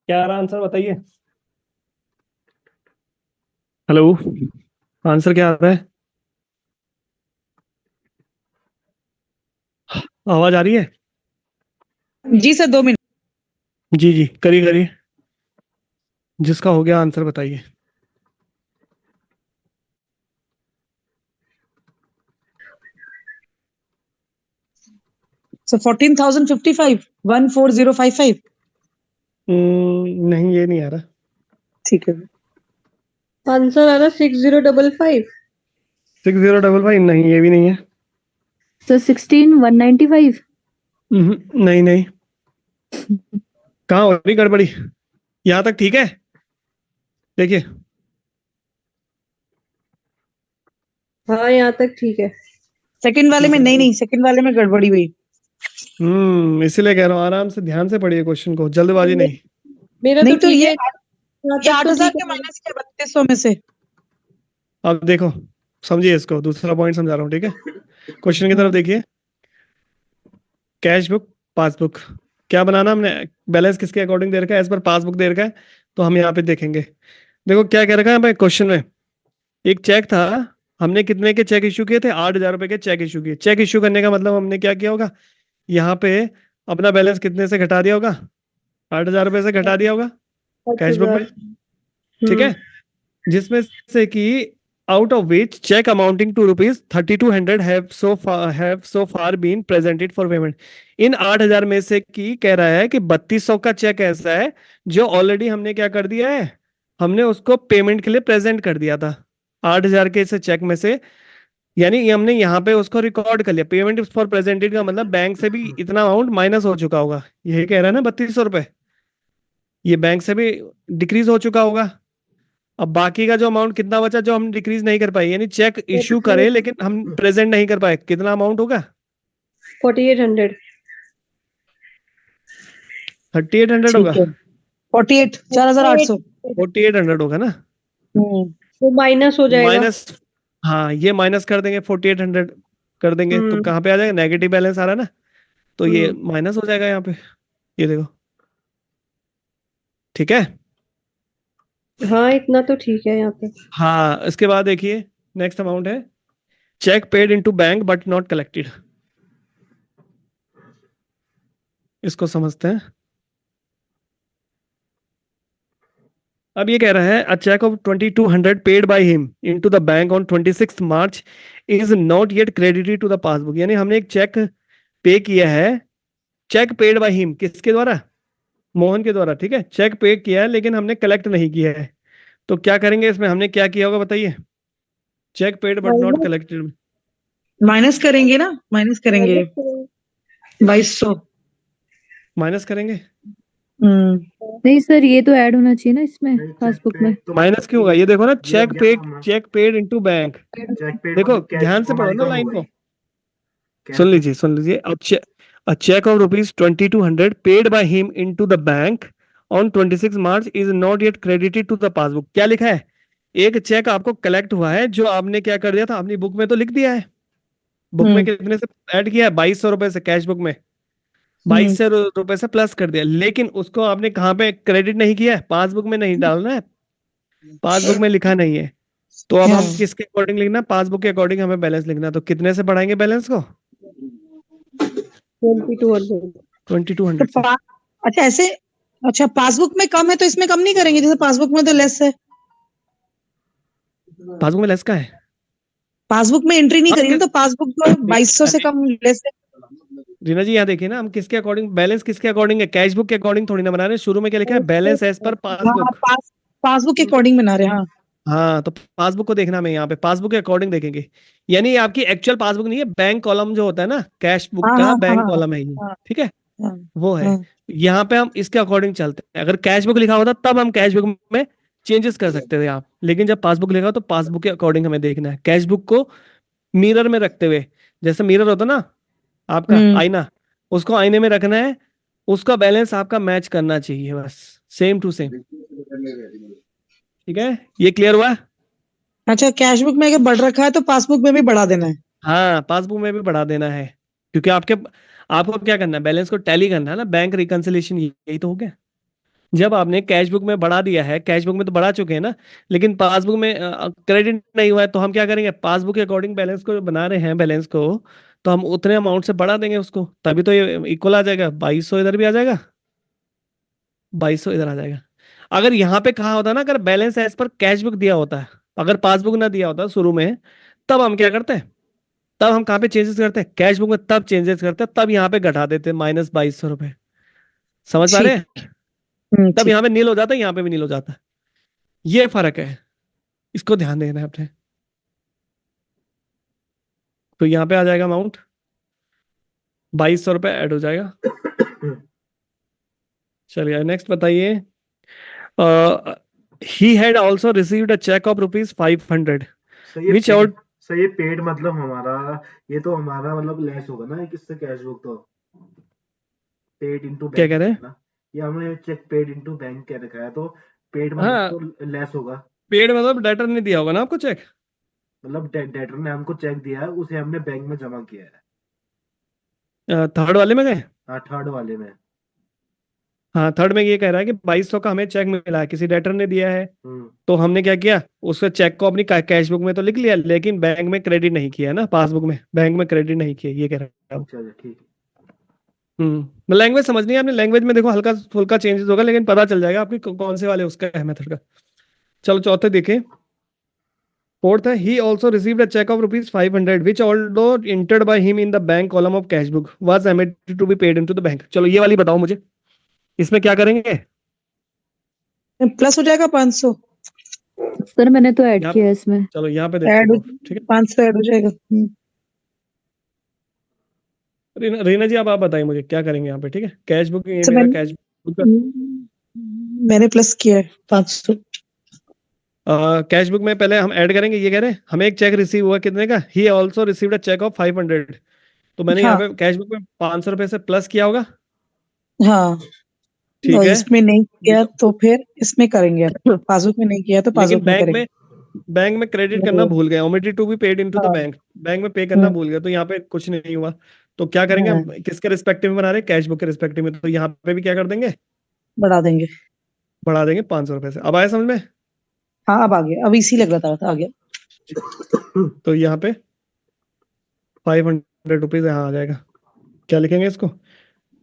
Speaker 1: क्या आ रहा आंसर बताइए। हेलो, आंसर क्या आ रहा है? आवाज आ रही है?
Speaker 2: जी सर 2 मिनट।
Speaker 1: जी जी, करिए करिए। जिसका हो गया आंसर बताइए।
Speaker 2: सर 14,055 14055।
Speaker 1: नहीं, ये नहीं आ रहा।
Speaker 2: ठीक है।
Speaker 5: आंसर आ रहा 6055।
Speaker 1: 6055 नहीं, ये भी नहीं है।
Speaker 3: सर 16,195।
Speaker 1: नहीं नहीं, कहाँ हो रही गड़बड़ी? यहाँ तक ठीक है? देखिए,
Speaker 5: हाँ यहाँ तक ठीक है।
Speaker 2: सेकंड वाले में नहीं, सेकंड वाले में गड़बड़ी हुई।
Speaker 1: इसीलिए कह रहा हूँ आराम से ध्यान से पढ़िए क्वेश्चन को, जल्दबाजी नहीं।
Speaker 5: मेरा
Speaker 2: नहीं
Speaker 5: तो
Speaker 2: तो
Speaker 5: ठीक
Speaker 2: ये
Speaker 5: है, यहाँ
Speaker 2: ये
Speaker 5: तक तो
Speaker 2: 8,000
Speaker 5: ठीक
Speaker 2: के
Speaker 5: है।
Speaker 2: माइनस किया 3200 में से।
Speaker 1: अब देखो, समझिए इसको, दूसरा पॉइंट समझा रहा हूँ, ठीक है? क्वेश्चन की तरफ देखिए। कैश बुक, पासबुक, क्या बनाना हमने? बैलेंस किसके अकॉर्डिंग दे रखा है? एज पर पासबुक दे रखा है। तो हम यहाँ पे देखेंगे। देखो क्या कह रखा है हमें क्वेश्चन में। एक चेक था, हमने कितने के चेक इशू किए थे? 8,000 रुपए के चेक इशू किए। चेक इशू करने का मतलब हमने क्या किया होगा? यहाँ पे अपना बैलेंस कितने से घटा दिया होगा? 8,000 रुपए से घटा दिया होगा कैश बुक
Speaker 5: 8,000।
Speaker 1: में, ठीक है? जिसमें से कि out of which cheques amounting to ₹3200 have so far been presented for payment. इन 8,000 में से की कह रहा है कि 3200 का चेक ऐसा है जो ऑलरेडी हमने क्या कर दिया है, हमने उसको पेमेंट के लिए प्रेजेंट कर दिया था। 8,000 के इस चेक में से, यानी ये हमने यहाँ पे उसको रिकॉर्ड कर लिया। पेमेंट फॉर प्रेजेंटेड का मतलब बैंक से भी इतना अमाउंट माइनस हो चुका होगा। यही कह रहा है ना 3200 रुपए, ये बैंक से भी डिक्रीज हो चुका होगा। अब बाकी का जो अमाउंट कितना बचा जो हम डिक्रीज नहीं कर पाए, यानी चेक इश्यू करे लेकिन हम प्रेजेंट नहीं कर पाए, कितना अमाउंट होगा?
Speaker 5: 4800।
Speaker 1: 3800 होगा।
Speaker 2: ठीक है 48 4,800।
Speaker 1: 4800 होगा ना?
Speaker 5: वो माइनस हो जाएगा।
Speaker 1: माइनस, हाँ ये माइनस कर देंगे, 4800 कर देंगे तो कहाँ पे आ जाएगा? नेगेटिव बैलेंस आ रहा है ना, तो ये माइनस हो जाएगा यहाँ पे। ये देखो, ठीक है?
Speaker 5: हाँ इतना तो ठीक है यहाँ पे।
Speaker 1: हाँ, इसके बाद देखिए नेक्स्ट अमाउंट है cheque paid into bank but not collected. इसको समझते हैं। अब ये कह रहा है a cheque of 2200 paid by him into the bank on 26 March is not yet credited to the passbook. यानी हमने एक चेक पे किया है, चेक पेड बाय हिम, किसके द्वारा? मोहन के द्वारा, ठीक है? चेक पे किया है लेकिन हमने कलेक्ट नहीं किया है। तो क्या करेंगे इसमें? हमने क्या किया होगा बताइए? Cheque paid but not collected,
Speaker 2: minus करेंगे ना, माइनस करेंगे 2200।
Speaker 1: माइनस करेंगे।
Speaker 3: नहीं सर, ये तो ऐड होना चाहिए ना इसमें
Speaker 4: नहीं,
Speaker 3: पासबुक में।
Speaker 1: माइनस क्यों होगा? ये देखो ना,
Speaker 4: ये हो
Speaker 1: चेक
Speaker 4: गया
Speaker 1: paid,
Speaker 4: amount।
Speaker 1: Cheque paid into bank.
Speaker 4: Cheque paid
Speaker 1: देखो
Speaker 4: मतलब कैश
Speaker 1: ध्यान से पढ़ो
Speaker 4: हमारी
Speaker 1: ना
Speaker 4: कम हो
Speaker 1: लाइन
Speaker 4: गई।
Speaker 1: को, सुन लीजिए सुन लीजिए। A check of ₹2200 paid by him into the bank on 26 March is not yet credited to the passbook। क्या लिखा है? एक चेक आपको कलेक्ट हुआ है जो आपने क्या कर दिया था, अपनी बुक में तो लिख दिया है। बुक में कितने से ऐड किया है? 2200 रुपए से, कैश बुक में 2200 रुपए से प्लस कर दिया, लेकिन उसको आपने कहाँ पे क्रेडिट नहीं किया है? पासबुक में नहीं डालना है, पासबुक में लिखा नहीं है। तो अब हम किसके अकॉर्डिंग लिखना? पासबुक के अकॉर्डिंग हमें बैलेंस लिखना है। तो कितने से बढ़ाएंगे बैलेंस को?
Speaker 5: 2200।
Speaker 1: 2200 से।
Speaker 2: अच्छा ऐसे, अच्छा पासबुक में कम है तो इसमें कम नहीं करेंगे? जैसे पासबुक में तो लेस है।
Speaker 1: पासबुक में लेस का है?
Speaker 2: पासबुक में एंट्री नहीं
Speaker 1: हाँ,
Speaker 2: करेंगे तो पासबुक जो 2200 से
Speaker 1: अरे
Speaker 2: कम लेस है।
Speaker 1: रीना जी यहाँ देखिए ना, हम किसके अकॉर्डिंग बैलेंस किसके अकॉर्डिंग है, कैश बुक के अकॉर्डिंग थोड़ी ना बना रहे हैं। शुरू में क्या लिखा है, बैलेंस एज पर
Speaker 2: हाँ
Speaker 1: पासबुक।
Speaker 2: पासबुक के अकॉर्डिंग बना रहे हैं। हाँ
Speaker 1: हाँ, तो पासबुक को देखना, मैं यहाँ पे पासबुक के अकॉर्डिंग देखेंगे। यानी ये आपकी एक्चुअल पासबुक नहीं है, बैंक कॉलम जो होता है ना, कैश बुक
Speaker 2: हाँ
Speaker 1: का
Speaker 2: हाँ
Speaker 1: बैंक
Speaker 2: हाँ
Speaker 1: कॉलम है ये।
Speaker 2: हाँ
Speaker 1: ठीक है,
Speaker 2: हाँ
Speaker 1: वो है।
Speaker 2: हाँ
Speaker 1: यहाँ पे हम इसके अकॉर्डिंग चलते हैं। अगर कैश बुक लिखा होता तब हम कैश बुक में चेंजेस कर सकते थे आप, लेकिन जब पासबुक लिखा हो तो पासबुक के अकॉर्डिंग हमें देखना है। कैश बुक को मिरर में रखते हुए, जैसे मिरर होता ना आपका
Speaker 2: हम्म
Speaker 1: आईना, उसको आईने में रखना है, उसका बैलेंस आपका मैच करना चाहिए, बस सेम टू सेम। ठीक है, ये क्लियर हुआ?
Speaker 2: अच्छा कैश बुक में अगर बढ़ रखा है तो पासबुक में भी बढ़ा देना है।
Speaker 1: हाँ, पासबुक में भी बढ़ा देना है, क्योंकि आपको क्या करना है, बैलेंस को टैली करना है ना, बैंक रिकंसिलिएशन, यही तो हो गया। जब आपने कैश बुक में बढ़ा दिया है, कैश बुक में तो बढ़ा चुके हैं ना, लेकिन पासबुक में क्रेडिट नहीं हुआ है, तो हम क्या करेंगे, पासबुक के अकॉर्डिंग बैलेंस को बना रहे हैं बैलेंस को, तो हम उतने अमाउंट से बढ़ा देंगे उसको, तभी तो ये इक्वल आ जाएगा। 2200 इधर भी आ जाएगा, 2200 इधर आ जाएगा। अगर यहाँ पे कहा होता ना, अगर balance as per cash book दिया होता है, अगर पासबुक ना दिया होता शुरू में, तब हम क्या करते हैं, तब हम कहाँ पे चेंजेस करते हैं, कैश बुक में तब चेंजेस करते हैं, तब यहाँ पे घटा देते हैं -2200 रुपए। समझ पा रहे
Speaker 2: ठीक।
Speaker 1: हैं? तब
Speaker 2: ठीक।
Speaker 1: यहाँ पे नील हो जाता है, यहाँ पे भी नील हो जाता है। ये फर्क है, इसको ध्यान देना है अपने। तो यहाँ पे आ जाएगा अमाउंट 2200 रुपये ऐड हो जाएगा। चलिए नेक्स्ट बताइए। He had also received a cheque of ₹500
Speaker 4: sir ये
Speaker 1: विच
Speaker 4: पेड,
Speaker 1: आउट।
Speaker 4: सर ये पेड मतलब हमारा, ये तो हमारा मतलब लेस होगा ना किससे, कैश बुक तो पेड इनटू
Speaker 1: क्या
Speaker 4: बैंक
Speaker 1: कह रहे
Speaker 4: है
Speaker 1: हैं?
Speaker 4: ना, ये हमने चेक पेड इनटू बैंक क्या रखा है, तो पेड मतलब
Speaker 1: हाँ,
Speaker 4: तो लेस होगा।
Speaker 1: पेड मतलब डेटर ने दिया होगा ना आपको चेक।
Speaker 4: मतलब डेटर ने हमको चेक दिया है, उसे हमने बैंक में जमा किया है।
Speaker 1: थर्ड वाले में गए।
Speaker 4: हाँ थर्ड वाले में।
Speaker 1: हाँ, थर्ड में ये कह रहा है कि 2200 का हमें चेक मिला है, किसी डेटर ने दिया है,
Speaker 4: हम्म।
Speaker 1: तो हमने क्या किया, उसके चेक को अपनी कैश बुक में तो लिख लिया, लेकिन बैंक में क्रेडिट नहीं किया ना, पासबुक में बैंक में क्रेडिट नहीं किया, ये कह रहा है।
Speaker 4: चलिए ठीक है।
Speaker 1: लैंग्वेज समझनी है आपने, लैंग्वेज में देखो हल्का फुल्का चेंजेस होगा, लेकिन पता चल जाएगा आपकी कौन से वाले उसका है मेथड का। चलो चौथे देखें। फोर्थ है, he also received a cheque of ₹500 which although entered by him in the bank column of cash book was emitted to be paid into the bank। चलो ये वाली बताओ मुझे, इसमें क्या करेंगे?
Speaker 2: प्लस हो जाएगा 500।
Speaker 3: सर मैंने तो ऐड
Speaker 1: यहाँ
Speaker 3: किया है इसमें।
Speaker 1: चलो यहाँ पे
Speaker 2: ऐड,
Speaker 1: देखो, ठीक है।
Speaker 2: 500 ऐड हो जाएगा।
Speaker 1: रीना जी, अब आप बताइए मुझे क्या करेंगे यहाँ पे, ठीक है। कैश बुक, ये
Speaker 2: तो
Speaker 1: मेरा कैश बुक,
Speaker 2: मैंने प्लस किया है 500।
Speaker 1: कैश बुक में पहले हम ऐड करेंगे, ये कह रहे हैं हमें एक चेक रिसीव हुआ कितने का, he also received a cheque of 500, तो मैंने यहाँ
Speaker 2: हाँ
Speaker 1: पे कैश बुक में 500 रुपए से प्लस किया होगा।
Speaker 2: हाँ।
Speaker 1: ठीक
Speaker 2: और
Speaker 1: है,
Speaker 2: इसमें नहीं किया तो फिर इसमें करेंगे, पासबुक में नहीं किया तो
Speaker 1: लेकिन
Speaker 2: पासबुक में करेंगे।
Speaker 1: बैंक में क्रेडिट करना भूल गए, omitted to be paid into the
Speaker 2: हाँ।
Speaker 1: बैंक, बैंक में पे करना
Speaker 2: हम्म,
Speaker 1: भूल गए, तो यहाँ पे कुछ नहीं हुआ। तो क्या करेंगे हम,
Speaker 2: हाँ,
Speaker 1: किसके रिस्पेक्टिव में बना रहे हैं, कैश बुक के रिस्पेक्टिव में, तो यहाँ पे भी क्या कर देंगे,
Speaker 2: बढ़ा देंगे।
Speaker 1: बढ़ा देंगे 500 रुपए से। अब आया समझ में?
Speaker 2: हाँ अब आ गया, अब इसी लग रहा था आ गया।
Speaker 1: तो यहाँ पे 500 रुपीज यहाँ आ जाएगा। क्या लिखेंगे इसको,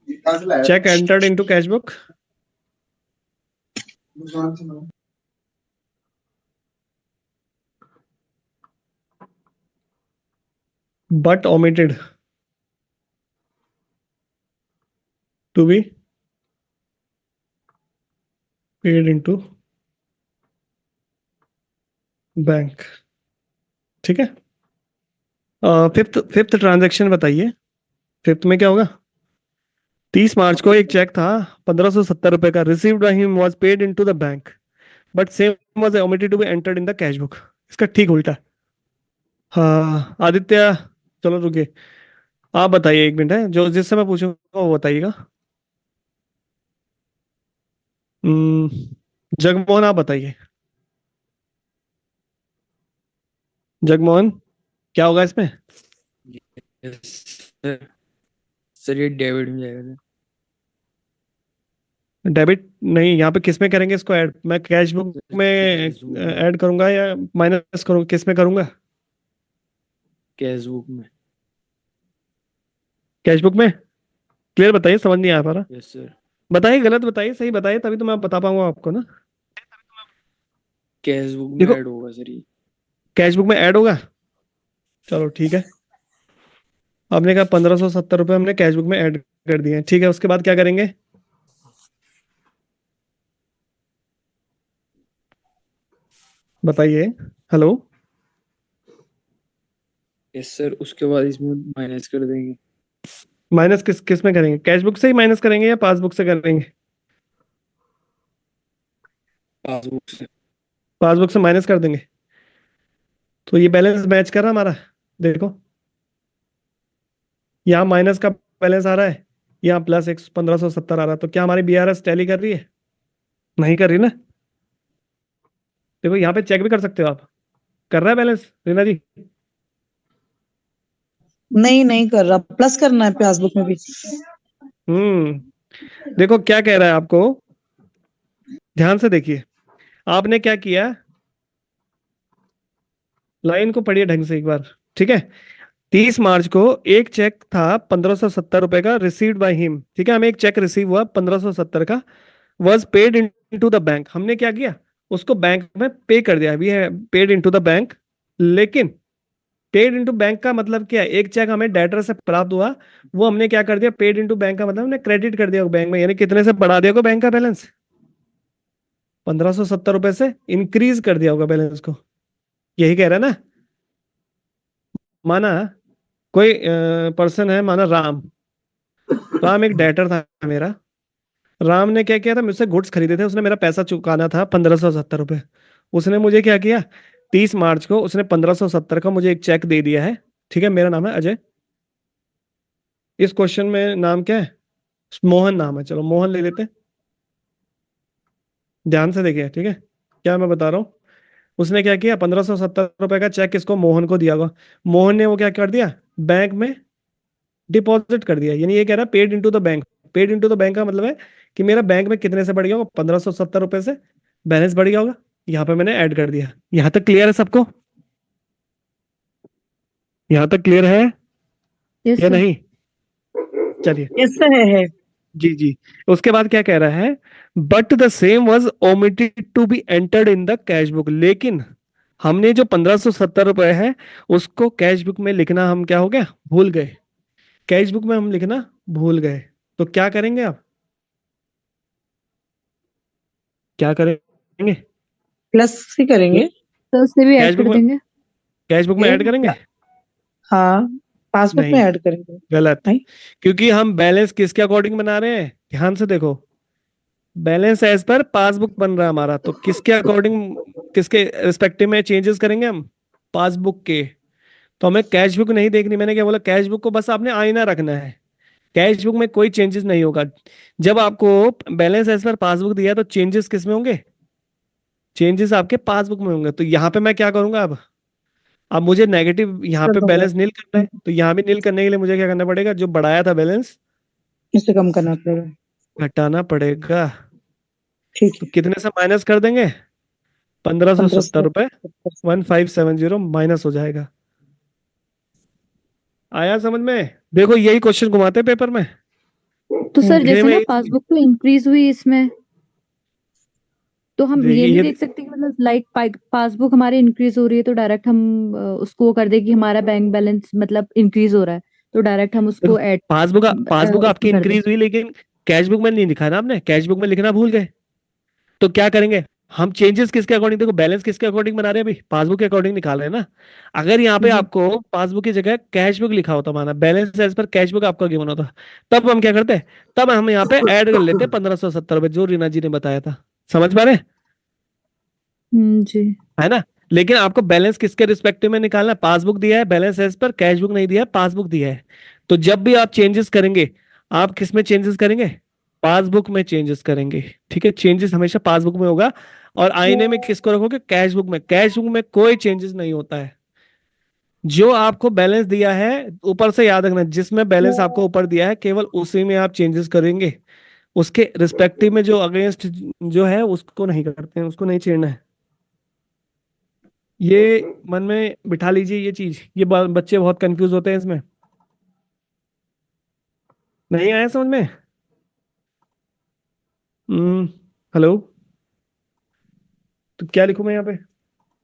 Speaker 1: cheque entered into cash book but omitted to be paid into bank. ठीक है, फिफ्थ फिफ्थ ट्रांजैक्शन बताइए। फिफ्थ में क्या होगा, 30 मार्च को एक चेक था 1570 रुपए का, received by him was paid into the bank but same was omitted to be entered in the cash book. इसका ठीक उल्टा। हाँ आदित्य, चलो रुकिए, आप बताइए, एक मिनट है, जो जिससे मैं पूछूंगा वो बताइएगा। जगमोहन आप बताइए, जगमोहन क्या होगा इसमें?
Speaker 6: सर सर ये डेबिट में जाएगा सर।
Speaker 1: डेबिट नहीं, यहाँ पे किस में करेंगे इसको ऐड, मैं कैश बुक में
Speaker 6: कैश बुक में,
Speaker 1: ऐड करूंगा या माइनस करूंगा, किस में करूंगा?
Speaker 6: कैश बुक में।
Speaker 1: कैश बुक में। क्लियर बताइए, समझ नहीं आ पा रहा।
Speaker 6: Yes sir.
Speaker 1: बताइए, गलत बताइए, सही बताइए, तभी तो मैं बता पाऊंगा आपको ना।
Speaker 6: कैश बुक में
Speaker 1: देखो,
Speaker 6: ऐड होगा सर ये।
Speaker 1: कैश बुक में ऐड होगा, चलो ठीक है। आपने कहा 1570 रुपये हमने कैश बुक में ऐड कर दिए हैं, ठीक है। उसके बाद क्या करेंगे? बताइए। हेलो।
Speaker 6: यस सर, उसके बाद इसमें माइनस कर देंगे।
Speaker 1: माइनस किस किस में करेंगे? कैश बुक से ही माइनस करेंगे या पासबुक से करेंगे?
Speaker 6: पासबुक से।
Speaker 1: पासबुक से माइनस कर देंगे। तो ये बैलेंस मैच कर रहा हमारा, देखो यहाँ माइनस का बैलेंस आ रहा है, यहाँ प्लस 1570 आ रहा है। तो क्या हमारी BRS टैली कर रही है? नहीं कर रही ना। देखो यहाँ पे चेक भी कर सकते हो आप, कर रहा है बैलेंस रीना जी?
Speaker 2: नहीं नहीं कर रहा, प्लस करना है पासबुक में भी।
Speaker 1: देखो क्या कह रहा है आपको, ध्यान से देखिए। आपने क्या किया, लाइन को पढ़िए ढंग से एक बार, ठीक है। 30 मार्च को एक चेक था 1570 रुपए का, रिसीव्ड बाय हिम, ठीक है। हमें एक चेक रिसीव हुआ 1570 का, was paid into the bank. हमने क्या किया, उसको बैंक में पे कर दिया, वी है पेड इनटू द बैंक। लेकिन पेड इनटू बैंक का मतलब क्या है? एक चेक हमें डेटर से प्राप्त हुआ, वो हमने क्या कर दिया, पेड इनटू बैंक का मतलब हमने क्रेडिट कर दिया बैंक में, यानी कितने से बढ़ा दिया होगा बैंक का बैलेंस? 1570 रुपए से इंक्रीज कर दिया होगा बैलेंस को। यही कह रहा है ना। माना कोई पर्सन है, माना राम। राम एक डेटर था मेरा। राम ने क्या किया था, मुझसे गुड्स खरीदे थे, उसने मेरा पैसा चुकाना था 1570 रुपये। उसने मुझे क्या किया, 30 मार्च को उसने 1570 का मुझे एक चेक दे दिया है, ठीक है। मेरा नाम है अजय। इस क्वेश्चन में नाम क्या है? मोहन नाम है, चलो मोहन ले लेते हैं। ध्यान से देखिए, ठीक है क्या मैं बता रहा हूँ। उसने क्या किया, 1570 रुपए का चेक किसको, मोहन को दिया होगा। मोहन ने वो क्या कर दिया, बैंक में डिपॉजिट कर दिया। यानी ये कह रहा है paid into the bank. Paid into the bank का मतलब है कि मेरा बैंक में कितने से बढ़ गया होगा, 1570 रुपए से बैलेंस बढ़ गया होगा। यहाँ पे मैंने ऐड कर दिया। यहाँ तक क्लियर है सबको? यहाँ तक क्लियर है
Speaker 3: यस
Speaker 1: या
Speaker 3: सर।
Speaker 1: नहीं? चलिए।
Speaker 2: यस सर है।
Speaker 1: जी जी। उसके बाद क्या कह रहा है, but the same was omitted to be entered in the cash book. लेकिन हमने जो 1570 रुपए है उसको कैश बुक में लिखना हम क्या हो गया, भूल गए। कैश बुक में हम लिखना भूल गए। तो क्या करेंगे आप, क्या करेंगे?
Speaker 2: प्लस ही करेंगे।
Speaker 3: तो उससे भी
Speaker 1: कैश
Speaker 3: ऐड
Speaker 1: बुक
Speaker 3: कर
Speaker 1: में,
Speaker 3: देंगे।
Speaker 1: कैश बुक में ऐड करेंगे?
Speaker 2: हाँ, पासबुक में
Speaker 1: नहीं,
Speaker 2: ऐड करेंगे।
Speaker 1: गलत।
Speaker 2: नहीं,
Speaker 1: क्योंकि हम बैलेंस किसके अकॉर्डिंग बना रहे हैं, ध्यान से देखो। बैलेंस एज पर पासबुक बन रहा है हमारा, तो किसके अकॉर्डिंग, किसके रिस्पेक्टिव में चेंजेस करेंगे हम, पासबुक के। तो हमें कैश बुक नहीं देखनी। मैंने क्या बोला, कैश बुक को बस आपने आईना रखना है, कैश बुक में कोई चेंजेस नहीं होगा। जब आपको बैलेंस एज पर पासबुक दिया है, तो चेंजेस किस में होंगे, चेंजेस आपके पासबुक में होंगे। तो यहाँ पे मैं क्या करूंगा, अब मुझे नेगेटिव यहाँ
Speaker 2: कर
Speaker 1: पे
Speaker 2: दूंगा।
Speaker 1: बैलेंस नील करना है, तो यहाँ भी नील करने के लिए मुझे क्या करना पड़ेगा, जो बढ़ाया था बैलेंस
Speaker 2: इससे कम करना पड़ेगा।
Speaker 1: घटाना पड़ेगा।
Speaker 2: ठीक
Speaker 1: तो
Speaker 2: है।
Speaker 1: कितने से माइनस कर देंगे, 1570 रुपए,
Speaker 2: 1570।
Speaker 1: 1570 माइनस हो जाएगा। आया समझ में? देखो यही क्वेश्चन घुमाते हैं पेपर में,
Speaker 3: तो सर
Speaker 1: लिखने
Speaker 3: जैसे
Speaker 1: में
Speaker 3: ना
Speaker 1: easy।
Speaker 3: पासबुक तो इंक्रीज हुई इसमें, तो हम ये
Speaker 1: देखिए
Speaker 3: नहीं
Speaker 1: ये,
Speaker 3: देख सकते कि मतलब लाइक पासबुक हमारी इंक्रीज हो रही है तो डायरेक्ट हम उसको वो कर दे कि हमारा बैंक बैलेंस मतलब इंक्रीज हो रहा है, तो डायरेक्ट हम
Speaker 1: देखो
Speaker 3: उसको ऐड
Speaker 1: पासबुक आपकी
Speaker 3: उसमें कर
Speaker 1: इंक्रीज
Speaker 3: दें।
Speaker 1: हुई, लेकिन कैश बुक में नहीं लिखा ना आपने, कैश बुक में लिखना भूल गए। तो क्या करेंगे, हम चेंजेस किसके अकॉर्डिंग, देखो बैलेंस किसके अकॉर्डिंग बना रहे हैं, अभी पासबुक के अकॉर्डिंग निकाल रहे हैं ना। अगर यहाँ पे
Speaker 3: जी।
Speaker 1: आपको पासबुक की जगह कैश बुक लिखा होता, माना balance as per cash book आपका गिवन होता, तब हम क्या करते, तब हम यहाँ पे ऐड कर लेते 1570 रुपए, जो रीना जी ने बताया था। समझ पा रहे हैं?
Speaker 3: जी।
Speaker 1: है ना। लेकिन आपको बैलेंस किसके रिस्पेक्टिव में निकालना है, पासबुक दिया है balance as per, cash book नहीं दिया है, पासबुक दिया है। तो जब भी आप चेंजेस करेंगे, आप किस में चेंजेस करेंगे, पासबुक में चेंजेस करेंगे, ठीक है। चेंजेस हमेशा पासबुक में होगा। और आईने में किसको रखोगे, कैश बुक में। कैश बुक में कोई चेंजेस नहीं होता है। जो आपको बैलेंस दिया है, ऊपर से याद रखना, जिसमें बैलेंस आपको ऊपर दिया है केवल उसी में आप चेंजेस करेंगे। उसके रिस्पेक्टिव में जो अगेंस्ट जो है उसको नहीं करते हैं, उसको नहीं छेड़ना है। ये मन में बिठा लीजिए ये चीज, ये बच्चे बहुत कंफ्यूज होते हैं इसमें। नहीं आया समझ में? हम्म। हेलो। तो क्या लिखूं मैं यहाँ पे?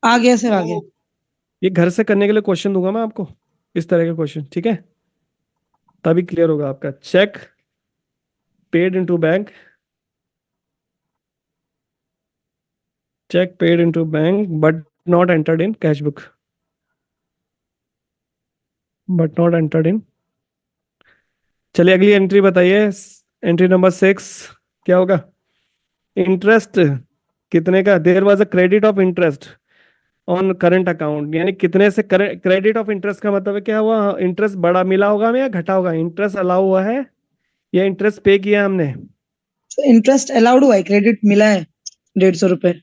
Speaker 2: आ गया सर, आ गया।
Speaker 1: ये घर से करने के लिए क्वेश्चन दूंगा मैं आपको, इस तरह के क्वेश्चन, ठीक है। तभी क्लियर होगा आपका। Cheque paid into bank, cheque paid into bank but not entered in cash book, but not entered in. चलिए अगली एंट्री बताइए, एंट्री नंबर 6 क्या होगा? इंटरेस्ट कितने का? There was a credit of interest on current account, यानी कितने से क्रेडिट ऑफ इंटरेस्ट का मतलब है क्या हुआ? इंटरेस्ट बड़ा मिला होगा हमें या घटा होगा? इंटरेस्ट अलाउ हुआ है या इंटरेस्ट पे किया हमने?
Speaker 2: इंटरेस्ट अलाउड हुआ है, क्रेडिट मिला है 150 रुपए।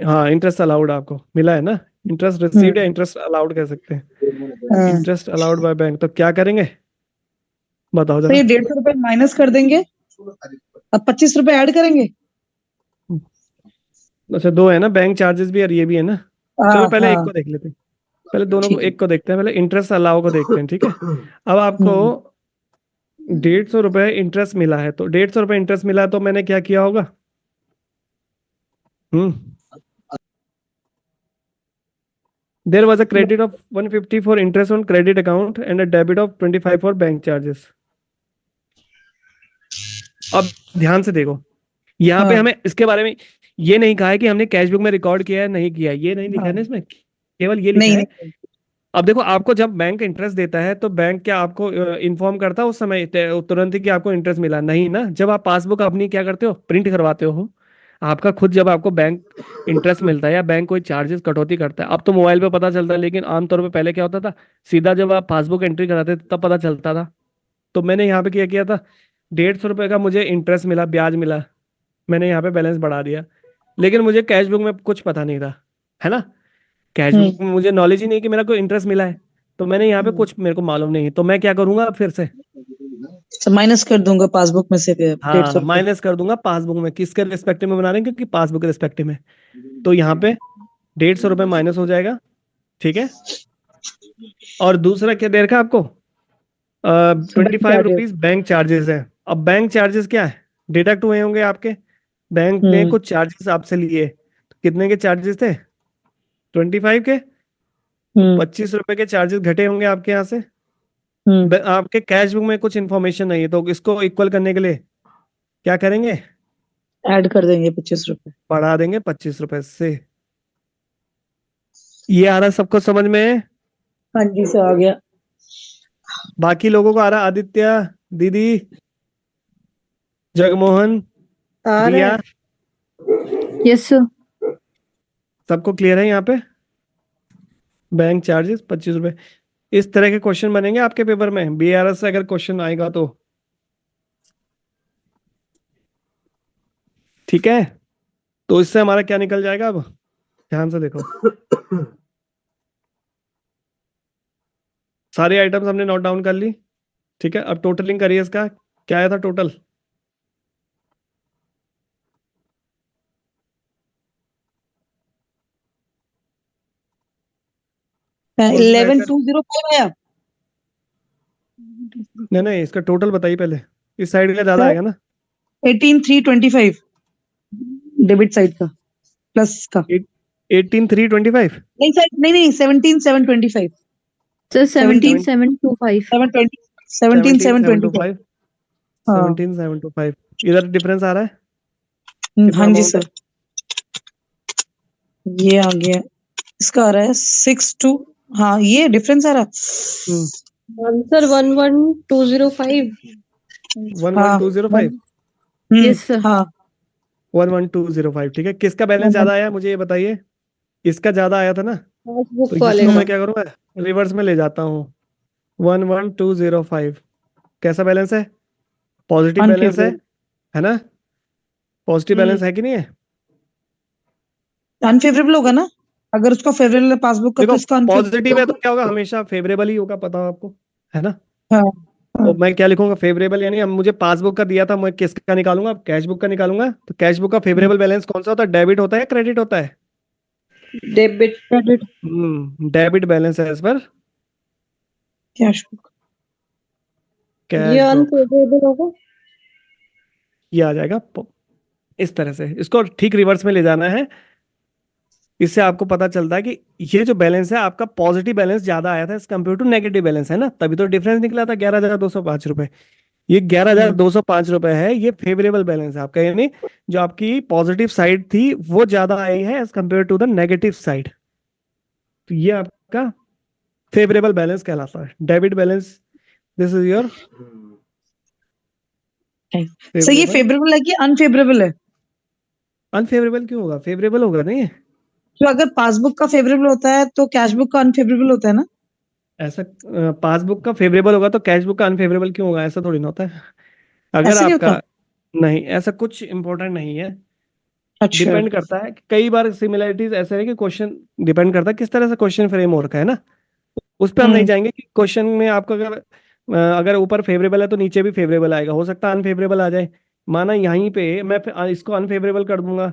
Speaker 1: हाँ इंटरेस्ट अलाउड आपको मिला है ना, इंटरेस्ट रिसीव्ड या इंटरेस्ट अलाउड कह सकते हैं।
Speaker 2: हाँ।
Speaker 1: इंटरेस्ट अलाउड बाय बैंक, तो क्या करेंगे बताओ
Speaker 2: तो
Speaker 1: जरा।
Speaker 2: ये 150 रुपए माइनस कर देंगे, अब 25 रुपए ऐड करेंगे।
Speaker 1: अच्छा दो है ना, बैंक चार्जेस भी और ये भी है ना। चलो
Speaker 2: हाँ
Speaker 1: पहले एक
Speaker 2: हाँ
Speaker 1: को देख लेते हैं, पहले दोनों को
Speaker 2: ठीक है।
Speaker 1: एक को देखते हैं, पहले इंटरेस्ट अलाउ को देखते हैं, ठीक है। अब आपको
Speaker 2: हम्म
Speaker 1: 150 रुपये इंटरेस्ट मिला है, तो 150 रुपये इंटरेस्ट मिला है तो मैंने क्या किया होगा? There was a credit of 150 for interest on credit account and a debit of 25 for bank charges. अब ध्यान से देखो, यहाँ पे
Speaker 2: हाँ
Speaker 1: हमें इसके बारे में ये नहीं कहा है कि हमने कैश बुक में रिकॉर्ड किया है नहीं किया है, ये नहीं लिखा है
Speaker 2: हाँ
Speaker 1: ना इसमें, केवल ये लिखा
Speaker 2: नहीं
Speaker 1: है।
Speaker 2: नहीं
Speaker 1: अब देखो आपको जब बैंक इंटरेस्ट देता है तो बैंक क्या आपको इन्फॉर्म करता है उस समय तुरंत ही कि आपको इंटरेस्ट मिला? नहीं ना। जब आप पासबुक अपनी क्या करते हो, प्रिंट करवाते हो आपका खुद, जब आपको बैंक इंटरेस्ट मिलता है या बैंक कोई चार्जेस कटौती करता है, अब तो मोबाइल पे पता चलता है, लेकिन आमतौर पे पहले क्या होता था, सीधा जब आप पासबुक एंट्री कराते थे तब पता चलता था। तो मैंने यहाँ पे क्या किया था, 150 रुपये का मुझे इंटरेस्ट मिला, ब्याज मिला, मैंने यहाँ पे बैलेंस बढ़ा दिया, लेकिन मुझे कैश बुक में कुछ पता नहीं था, है ना। कैश
Speaker 2: हम्म
Speaker 1: बुक में मुझे नॉलेज ही नहीं कि मेरा कोई इंटरेस्ट मिला है, तो मैंने यहाँ पे कुछ मेरे को मालूम नहीं, तो मैं क्या करूंगा अब फिर से?
Speaker 2: तो माइनस कर दूंगा पासबुक में से फिर डेढ़
Speaker 1: हाँ
Speaker 2: सौ रुपए
Speaker 1: माइनस कर दूंगा पासबुक में, किसके रिस्पेक्टिव में बना रहे हैं, क्योंकि पासबुक के रिस्पेक्टिव में। तो यहाँ पे 150 रुपये माइनस हो जाएगा, ठीक है। और दूसरा क्या दे रखा है आपको? Twenty
Speaker 2: bank
Speaker 1: five
Speaker 2: charges.
Speaker 1: Rupees bank charges है। अब बैंक चार्जेस क्या है, डिडक्ट हुए होंगे आपके, बैंक ने
Speaker 2: हम्म
Speaker 1: कुछ चार्जेस आपसे लिए, तो कितने के चार्जेस थे? 25 के। तो
Speaker 2: हम्म
Speaker 1: 25 रुपए के चार्जेस घटे होंगे आपके यहाँ से।
Speaker 2: हम्म
Speaker 1: आपके कैश बुक में कुछ इन्फॉर्मेशन नहीं है, तो इसको इक्वल करने के लिए क्या करेंगे?
Speaker 2: ऐड कर देंगे 25 रुपए।
Speaker 1: बढ़ा देंगे 25 रुपए से। ये आ रहा सबको समझ में?
Speaker 2: हाँ जी सर आ गया।
Speaker 1: बाकी लोगों को आ रहा? आदित्य, दीदी, जगमोहन,
Speaker 5: आ रहा
Speaker 1: रिया,
Speaker 5: है।
Speaker 3: Yes sir.
Speaker 1: सबको क्लियर है यहाँ पे? बैंक चार्जेस 25 रुपए, इस तरह के क्वेश्चन बनेंगे आपके पेपर में, बीआरएस से अगर क्वेश्चन आएगा तो, ठीक है। तो इससे हमारा क्या निकल जाएगा अब, ध्यान से देखो। सारे आइटम्स हमने नोट डाउन कर ली, ठीक है। अब टोटलिंग करिए इसका, क्या आया था टोटल? कौन सी साइड का?
Speaker 2: 11205 आया।
Speaker 1: नहीं नहीं, इसका टोटल बताइए पहले, इस साइड का ज्यादा आएगा ना।
Speaker 2: 18325 डेबिट साइड का, प्लस का।
Speaker 1: 18,325।
Speaker 2: नहीं सर, नहीं नहीं 17725।
Speaker 3: सर
Speaker 2: 17
Speaker 3: 17725।
Speaker 2: 720 17725।
Speaker 1: 17,725।
Speaker 2: हाँ
Speaker 1: 17,725, इधर डिफरेंस आ रहा है कितना
Speaker 2: हाँ जी
Speaker 1: अमाउंट है?
Speaker 2: सर, ये आ गया। इसका आ रहा है 62। हाँ ये डिफरेंस आ रहा है।
Speaker 5: आंसर 11205।
Speaker 1: 11205।
Speaker 3: Yes sir.
Speaker 2: हाँ
Speaker 1: 11205, ठीक है। किसका बैलेंस ज्यादा आया मुझे ये बताइए? इसका ज्यादा आया था ना, तो
Speaker 5: पासबुक वाले
Speaker 1: इसको
Speaker 5: का।
Speaker 1: मैं क्या करूंगा, रिवर्स में ले जाता हूँ। 11205 कैसा बैलेंस है? Positive balance
Speaker 2: unfavourable.
Speaker 1: है ना? पॉजिटिव बैलेंस है कि नहीं है?
Speaker 2: अनफेवरेबल होगा ना, अगर उसका फेवरेबल है पासबुक का तो
Speaker 1: देखो
Speaker 2: इसका
Speaker 1: पॉजिटिव है तो
Speaker 2: अनफेवरेबल।
Speaker 1: क्या होगा, हमेशा फेवरेबल ही होगा, पता हो आपको, है ना।
Speaker 2: हाँ हाँ
Speaker 1: तो मैं क्या लिखूंगा, फेवरेबल, यानी अब मुझे पासबुक का दिया था, मैं किसका निकालूंगा, कैश बुक का निकालूंगा। तो कैश बुक का फेवरेबल बैलेंस कौन सा होता है, डेबिट होता है या क्रेडिट होता है?
Speaker 5: डेबिट।
Speaker 2: क्रेडिट
Speaker 1: डेबिट बैलेंस है इस पर,
Speaker 2: कैश बुक।
Speaker 5: ये
Speaker 1: कैश बुक,
Speaker 5: अनफेवरेबल होगा।
Speaker 1: ये आ जाएगा इस तरह से, इसको ठीक रिवर्स में ले जाना है। इससे आपको पता चलता है कि ये जो बैलेंस है आपका पॉजिटिव बैलेंस ज्यादा आया था as compare to negative balance, है ना, तभी तो डिफरेंस निकला था 11,205 रुपए। ये 11,205 रुपए है, ये फेवरेबल बैलेंस है आपका, यानी जो आपकी पॉजिटिव साइड थी वो ज्यादा आई है as compare to the negative side. तो ये आपका फेवरेबल बैलेंस कहलाता है। Debit balance, this is your
Speaker 2: sir ये फेवरेबल है कि अनफेवरेबल है?
Speaker 1: अनफेवरेबल क्यों होगा, फेवरेबल होगा नहीं है।
Speaker 2: तो अगर पासबुक का फेवरेबल होता है तो कैशबुक का अनफेवरेबल होता है ना?
Speaker 1: ऐसा पासबुक का फेवरेबल होगा तो कैशबुक का अनफेवरेबल क्यों होगा, ऐसा थोड़ी ना होता है। अगर
Speaker 2: ऐसे नहीं होता?
Speaker 1: आपका, नहीं ऐसा कुछ इंपॉर्टेंट नहीं है।
Speaker 2: अच्छा।
Speaker 1: डिपेंड करता है कि कई बार सिमिलरिटीज ऐसे है कि क्वेश्चन डिपेंड करता है किस तरह से क्वेश्चन फ्रेम हो रखा है ना, उस पर हम नहीं जाएंगे कि क्वेश्चन में आपको अगर ऊपर फेवरेबल है तो नीचे भी फेवरेबल आएगा, हो सकता है अनफेवरेबल आ जाए। माना यहीं पे मैं इसको अनफेवरेबल कर दूंगा,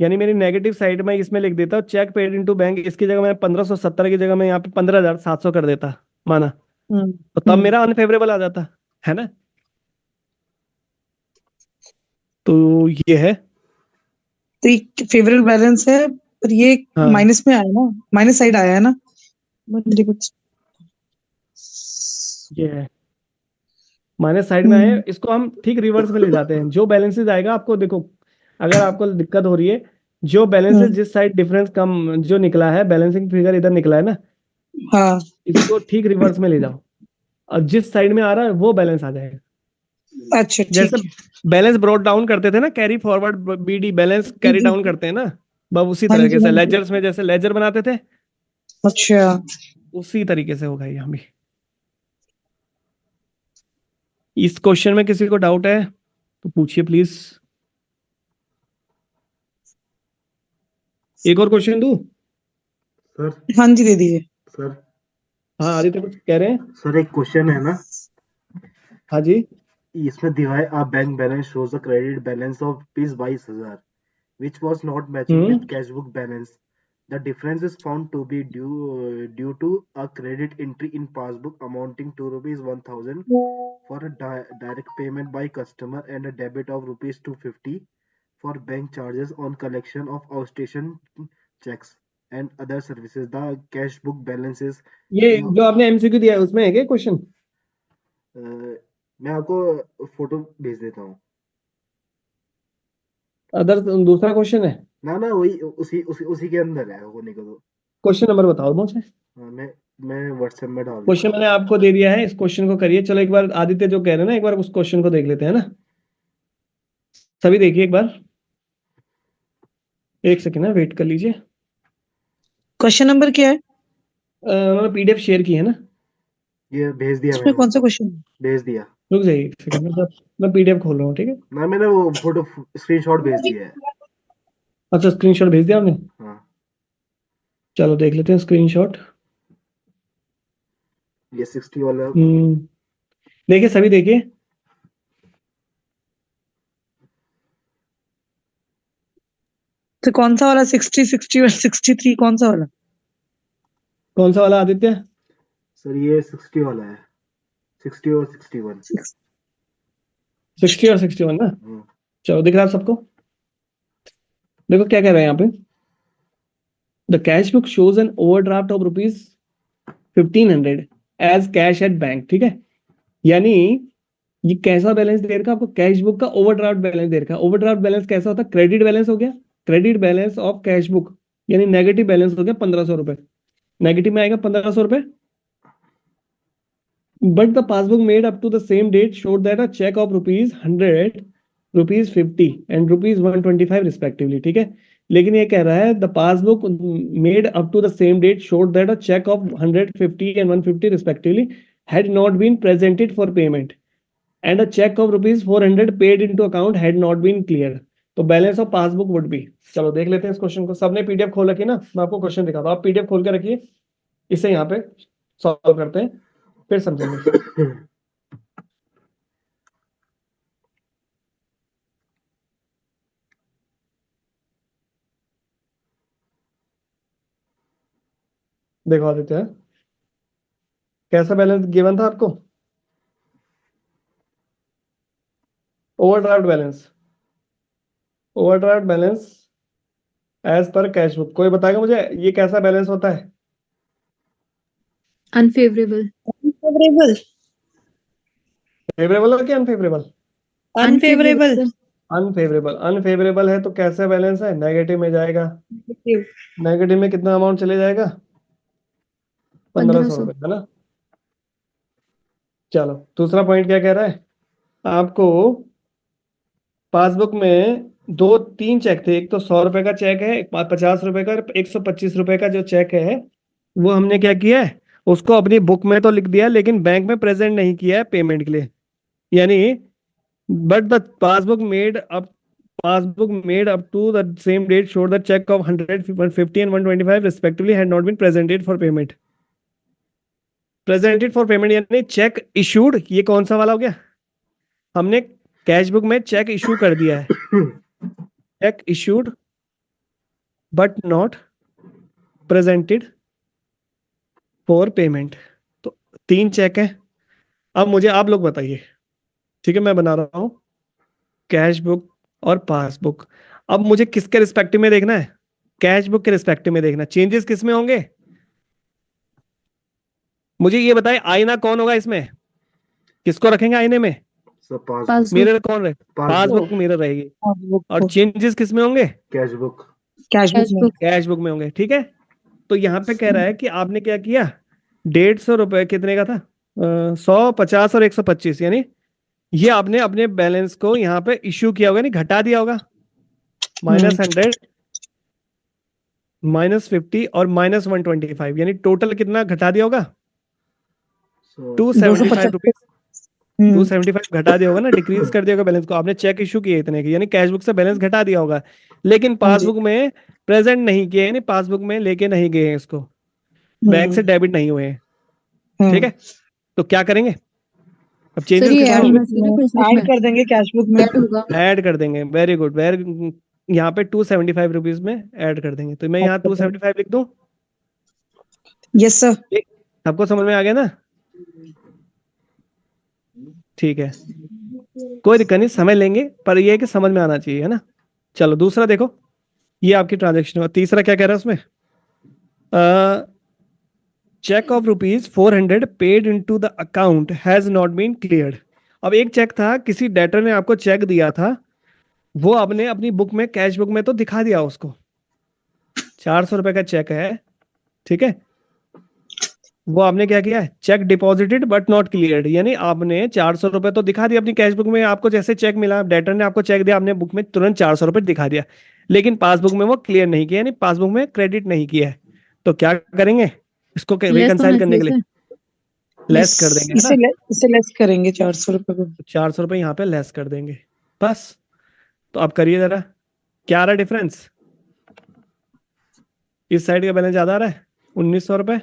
Speaker 1: यानी मेरी नेगेटिव साइड में इसमें लिख देता हूँ चेक पेड इनटू बैंक, इसकी जगह मैं 1570 की जगह मैं यहाँ पे 15,700 कर देता, माना, तो तब मेरा अनफेवरेबल आ जाता, है ना। तो ये है।
Speaker 2: तो ये फेवरेबल बैलेंस है पर ये
Speaker 1: हाँ
Speaker 2: माइनस में आया ना, माइनस साइड आया है ना? मंथली कुछ
Speaker 1: ये है, माइनस साइड में आए, इसको हम ठीक रिवर्स में ले जाते हैं। जो बैलेंसेस आएगा आपको देखो, अगर आपको दिक्कत हो रही है, जो बैलेंसेस जिस साइड डिफरेंस कम जो निकला है, बैलेंसिंग फिगर इधर निकला है ना,
Speaker 2: हाँ।
Speaker 1: इसको ठीक रिवर्स में ले जाओ और जिस साइड में आ रहा है वो बैलेंस आ जाएगा।
Speaker 2: अच्छा
Speaker 1: जैसे
Speaker 2: ठीक है।
Speaker 1: बैलेंस ब्रॉट डाउन करते थे ना, carry forward BD balance carry
Speaker 2: जी,
Speaker 1: डाउन करते हैं ना, बस उसी
Speaker 2: हाँ
Speaker 1: तरीके
Speaker 2: जी
Speaker 1: से
Speaker 2: हाँ जी।
Speaker 1: लेजर्स में जैसे लेजर बनाते थे,
Speaker 2: अच्छा।
Speaker 1: उसी तरीके से होगा यहाँ भी। इस क्वेश्चन में किसी को डाउट है तो पूछिए प्लीज। एक और क्वेश्चन दूं?
Speaker 4: सर
Speaker 2: हाँ जी दे दीजिए।
Speaker 4: सर
Speaker 1: हाँ आदित्य कुछ कह रहे हैं?
Speaker 4: सर एक क्वेश्चन है ना,
Speaker 1: हाँ जी।
Speaker 4: इसमें दिया है a bank balance shows a credit balance of ₹22,000 which was not matching with
Speaker 1: hmm
Speaker 4: cash book balance. The difference is found to be due to a credit entry in passbook amounting to ₹1,000 for a direct payment by customer and a debit of ₹250 for bank charges on collection of outstanding checks and other services. The cash book balance is
Speaker 1: ये जो आपने MCQ दिया है उसमें है क्या question?
Speaker 4: मैं आपको फोटो भेज देता हूँ।
Speaker 1: अदर दूसरा क्वेश्चन है?
Speaker 4: ना ना वही उसी के अंदर है होने को तो।
Speaker 1: क्वेश्चन नंबर बताओ मुझे।
Speaker 4: हाँ, मैं व्हाट्सएप में डाल
Speaker 1: क्वेश्चन
Speaker 4: देता
Speaker 1: मैंने आपको दे दिया है, इस क्वेश्चन को करिए। चलो एक बार आदित्य जो कह रहे हैं ना, एक बार उस क्वेश्चन को देख लेते हैं ना, सभी देखिए एक बार, एक सेकेंड ना वेट कर लीजिए।
Speaker 2: क्वेश्चन नंबर क्या है?
Speaker 1: उन्होंने पीडीएफ शेयर की है ना,
Speaker 4: हूँ। ये भेज दिया
Speaker 2: इसमें
Speaker 4: मैंने,
Speaker 2: कौन सा क्वेश्चन?
Speaker 4: भेज दिया
Speaker 1: रुक जाइए एक सेकेंड, मैं पीडीएफ खोल रहा हूँ, ठीक है।
Speaker 4: ना, मैंने वो फोटो स्क्रीनशॉट भेज दिया है।
Speaker 1: अच्छा स्क्रीनशॉट भेज दिया आपने,
Speaker 4: हाँ
Speaker 1: चलो देख लेते हैं स्क्रीनशॉट।
Speaker 4: ये 60 वाला।
Speaker 1: देखिए सभी देखिए,
Speaker 2: तो कौन सा वाला 60, 61, 63 कौन सा वाला?
Speaker 1: कौन सा वाला आदित्य?
Speaker 4: सर ये 60 वाला है, 60 और 61।
Speaker 1: 60 और 61 ना,
Speaker 4: हम्म,
Speaker 1: चलो दिख रहा है सबको। देखो क्या कह रहे हैं यहाँ पे, the cash book shows an overdraft of ₹1,500 as cash at bank, ठीक है। यानी ये कैसा बैलेंस दे रखा है आपको, कैश बुक का ओवरड्राफ्ट बैलेंस दे रखा है। ओवरड्राफ्ट बैलेंस कैसा होता है, क्रेडिट बैलेंस हो गया, credit balance of cash book, यानी नेगेटिव बैलेंस हो गया 1,500 रुपए, नेगेटिव में आएगा 1,500 रुपए। But the passbook made up to the same date showed that a check of ₹100, ₹50 and ₹125 respectively, ठीक है। लेकिन ये कह रहा है the passbook made up to the same date showed that a check of 100, 50 and 150 respectively had not been presented for payment and a check of ₹400 paid into account had not been cleared. तो balance of passbook would be, चलो देख लेते हैं इस question को। सबने PDF खोल रखी है ना, मैं आपको क्वेश्चन दिखाता हूँ, आप पीडीएफ खोल के रखिए, इसे यहाँ पे सॉल्व करते हैं फिर समझेंगे। देखो आदित्य, कैसा बैलेंस गिवन था आपको, overdraft balance, overdraft balance as per cash book. कोई बताएगा मुझे ये कैसा बैलेंस होता है?
Speaker 3: अनफेवरेबल।
Speaker 2: अनफेवरेबल।
Speaker 1: फेवरेबल है कि अनफेवरेबल?
Speaker 2: अनफेवरेबल।
Speaker 1: अनफेवरेबल। अनफेवरेबल है तो कैसा बैलेंस है? नेगेटिव में जाएगा। नेगेटिव में कितना अमाउंट चले जाएगा? 1500
Speaker 3: 1500।
Speaker 1: रुपए, है ना? चलो दूसरा पॉइंट क्या कह रहा है आपको? पासबुक में दो तीन चेक थे, एक तो 100 रुपए का चेक है, एक 50 रुपए का, 125 रुपए का जो चेक है वो हमने क्या किया है, उसको अपनी बुक में तो लिख दिया लेकिन बैंक में प्रेजेंट नहीं किया है पेमेंट के लिए। यानी but the passbook made up to the same date showed the cheque of 100, 150 and 125 respectively had not been presented for payment. Presented for payment यानी चेक इशूड, ये कौन सा वाला हो गया? हमने कैश बुक में चेक इशू कर दिया है, cheque issued but not presented for payment. तो तीन चेक हैं। अब मुझे आप लोग बताइए, ठीक है? मैं बना रहा हूं कैश बुक और पासबुक। अब मुझे किसके रिस्पेक्टिव में देखना है? कैश बुक के रिस्पेक्टिव में देखना। चेंजेस किस में होंगे? मुझे ये बताए आईना कौन होगा इसमें? किसको रखेंगे आईने में?
Speaker 4: Sir passbook.
Speaker 3: पासबुक।
Speaker 1: मिरर कौन रहे?
Speaker 4: पासबुक।
Speaker 1: पासबुक मिरर रहेगी।
Speaker 2: पासबुक
Speaker 1: और चेंजेस किस में होंगे?
Speaker 4: Cash book.
Speaker 2: कैश बुक में।
Speaker 3: कैशबुक।
Speaker 1: कैश बुक में होंगे, ठीक है? तो यहाँ पे कह रहा है कि आपने क्या किया, 150 रुपए कितने का था? 150 और 125, यानी ये आपने अपने बैलेंस को यहाँ पे इश्यू किया होगा, नहीं घटा दिया होगा। -100, -50 और -125, यानी टोटल कितना घटा दिया होगा?
Speaker 4: सो
Speaker 1: 275 रुपीज।
Speaker 2: 250।
Speaker 1: 275 घटा दिया होगा ना, डिक्रीज कर दिया होगा बैलेंस को। आपने चेक इशू किए इतने की, यानी कैश बुक से बैलेंस घटा दिया होगा, लेकिन
Speaker 2: हाँ जी।
Speaker 1: पासबुक में प्रेजेंट नहीं किए, यानी पासबुक में लेके नहीं गए हैं इसको, बैंक से डेबिट नहीं हुए हैं, ठीक है? तो क्या करेंगे अब? चेंजेस
Speaker 3: सर ये
Speaker 1: किसमें
Speaker 3: ऐड
Speaker 1: होंगे?
Speaker 3: होना चाहिए ना कैशबुक
Speaker 2: ऐड
Speaker 3: में।
Speaker 2: कर देंगे कैश बुक में।
Speaker 3: ऐड होगा।
Speaker 1: ऐड कर देंगे, वेरी गुड, वेरी। यहाँ पे 275 रुपीज में ऐड कर देंगे, तो मैं यहाँ 275 लिख दूं।
Speaker 2: Yes sir.
Speaker 1: ठीक, सबको समझ में आ गया ना? ठीक है, कोई दिक्कत नहीं, समझ लेंगे, पर ये है कि समझ में आना चाहिए, है ना? चलो दूसरा देखो, ये आपकी ट्रांजेक्शन हुआ। तीसरा क्या कह रहा है उसमें? Cheque of ₹400 paid into the account has not been cleared. अब एक चेक था, किसी डेटर ने आपको चेक दिया था, वो आपने अपनी बुक में, कैश बुक में तो दिखा दिया उसको, 400 रुपए का चेक है, ठीक है? वो आपने क्या किया है, check deposited but not cleared, यानी आपने 400 रुपए तो दिखा दिया अपनी कैश बुक में, आपको जैसे चेक मिला, डेटर ने आपको चेक दिया, आपने बुक में तुरंत 400 रुपए दिखा दिया, लेकिन पासबुक में वो क्लियर नहीं किया, यानी पासबुक में क्रेडिट नहीं किया है। तो क्या करेंगे इसको
Speaker 3: लेस
Speaker 1: रिकंसाइल
Speaker 3: होना
Speaker 1: करने
Speaker 3: चाहिए
Speaker 1: के लिए?
Speaker 3: सर।
Speaker 1: लेस कर देंगे, है ना?
Speaker 2: इसे लेस करेंगे 400 रुपए को।
Speaker 1: 400 रुपए यहाँ पे लेस कर देंगे, बस। तो आप करिए जरा, क्या आ रहा है डिफरेंस? इस साइड का बैलेंस ज्यादा आ रहा है, 1900 रुपए,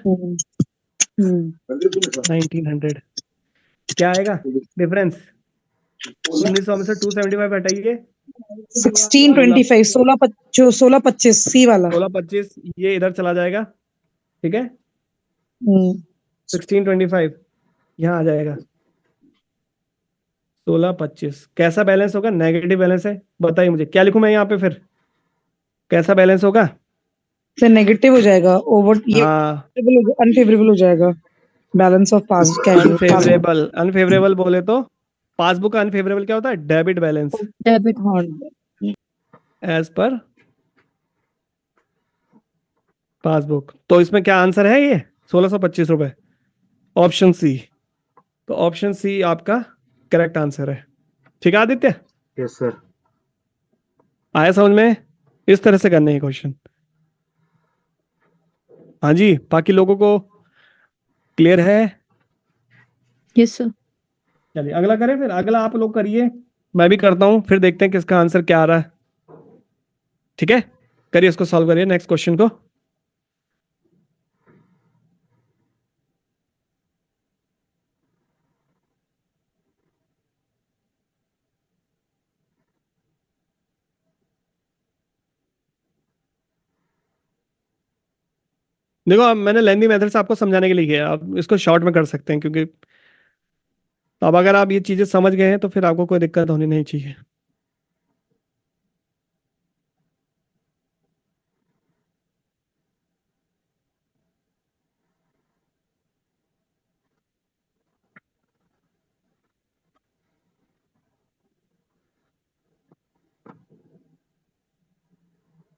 Speaker 1: 1900। क्या आएगा डिफरेंस? 1900 में से 275 हटाइए,
Speaker 2: 1625 1625 सी वाला।
Speaker 1: 1625 ये इधर चला जाएगा, ठीक है?
Speaker 2: हम्म,
Speaker 1: 1625 यहाँ आ जाएगा, 1625 कैसा बैलेंस होगा? नेगेटिव बैलेंस है, बताइए मुझे क्या लिखूं मैं यहाँ पे फिर? कैसा बैलेंस होगा?
Speaker 2: फिर नेगेटिव हो जाएगा, ओवर ये
Speaker 1: हाँ,
Speaker 2: अनफेवरेबल हो जाएगा। Balance of pass cash book passbook.
Speaker 1: Unfavourable. Unfavourable बोले तो पासबुक का अनफेवरेबल क्या होता है? Debit balance
Speaker 3: debit.
Speaker 2: हाँ।
Speaker 1: As per passbook. तो इसमें क्या आंसर है? ये 1625 रुपए, ऑप्शन सी। तो ऑप्शन सी आपका करेक्ट आंसर है, ठीक है आदित्य?
Speaker 4: Yes sir.
Speaker 1: आया समझ में? इस तरह से करने हैं क्वेश्चन। हाँ जी, बाकी लोगों को क्लियर है?
Speaker 3: Yes sir.
Speaker 1: चलिए अगला करें फिर, अगला आप लोग करिए, मैं भी करता हूँ, फिर देखते हैं किसका आंसर क्या आ रहा है, ठीक है? करिए, इसको सॉल्व करिए नेक्स्ट क्वेश्चन को। देखो अब मैंने लेंदी मेथड से आपको समझाने के लिए किया, आप इसको शॉर्ट में कर सकते हैं, क्योंकि अब अगर आप ये चीजें समझ गए हैं तो फिर आपको कोई दिक्कत होनी नहीं चाहिए।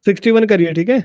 Speaker 1: 61 करिए, ठीक है।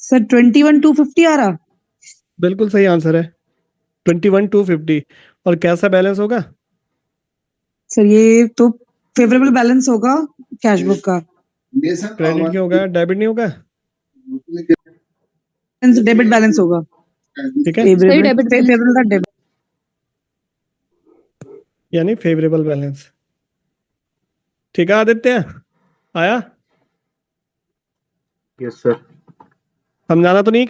Speaker 2: सर 21,250 आ रहा।
Speaker 1: बिल्कुल सही आंसर है, 21,250। और कैसा बैलेंस होगा?
Speaker 2: सर ये तो फेवरेबल बैलेंस होगा कैश बुक का।
Speaker 1: क्रेडिट क्यों होगा, डेबिट नहीं होगा?
Speaker 2: डेबिट बैलेंस होगा।
Speaker 1: ठीक है,
Speaker 3: सही
Speaker 2: फेवरेबल
Speaker 3: डेबिट बैलेंस
Speaker 2: फेवरेबल था डेबिट।
Speaker 1: यानी फेवरेबल बैलेंस। ठीक है आदित्य, आया?
Speaker 4: Yes sir.
Speaker 1: समझाना तो नहीं है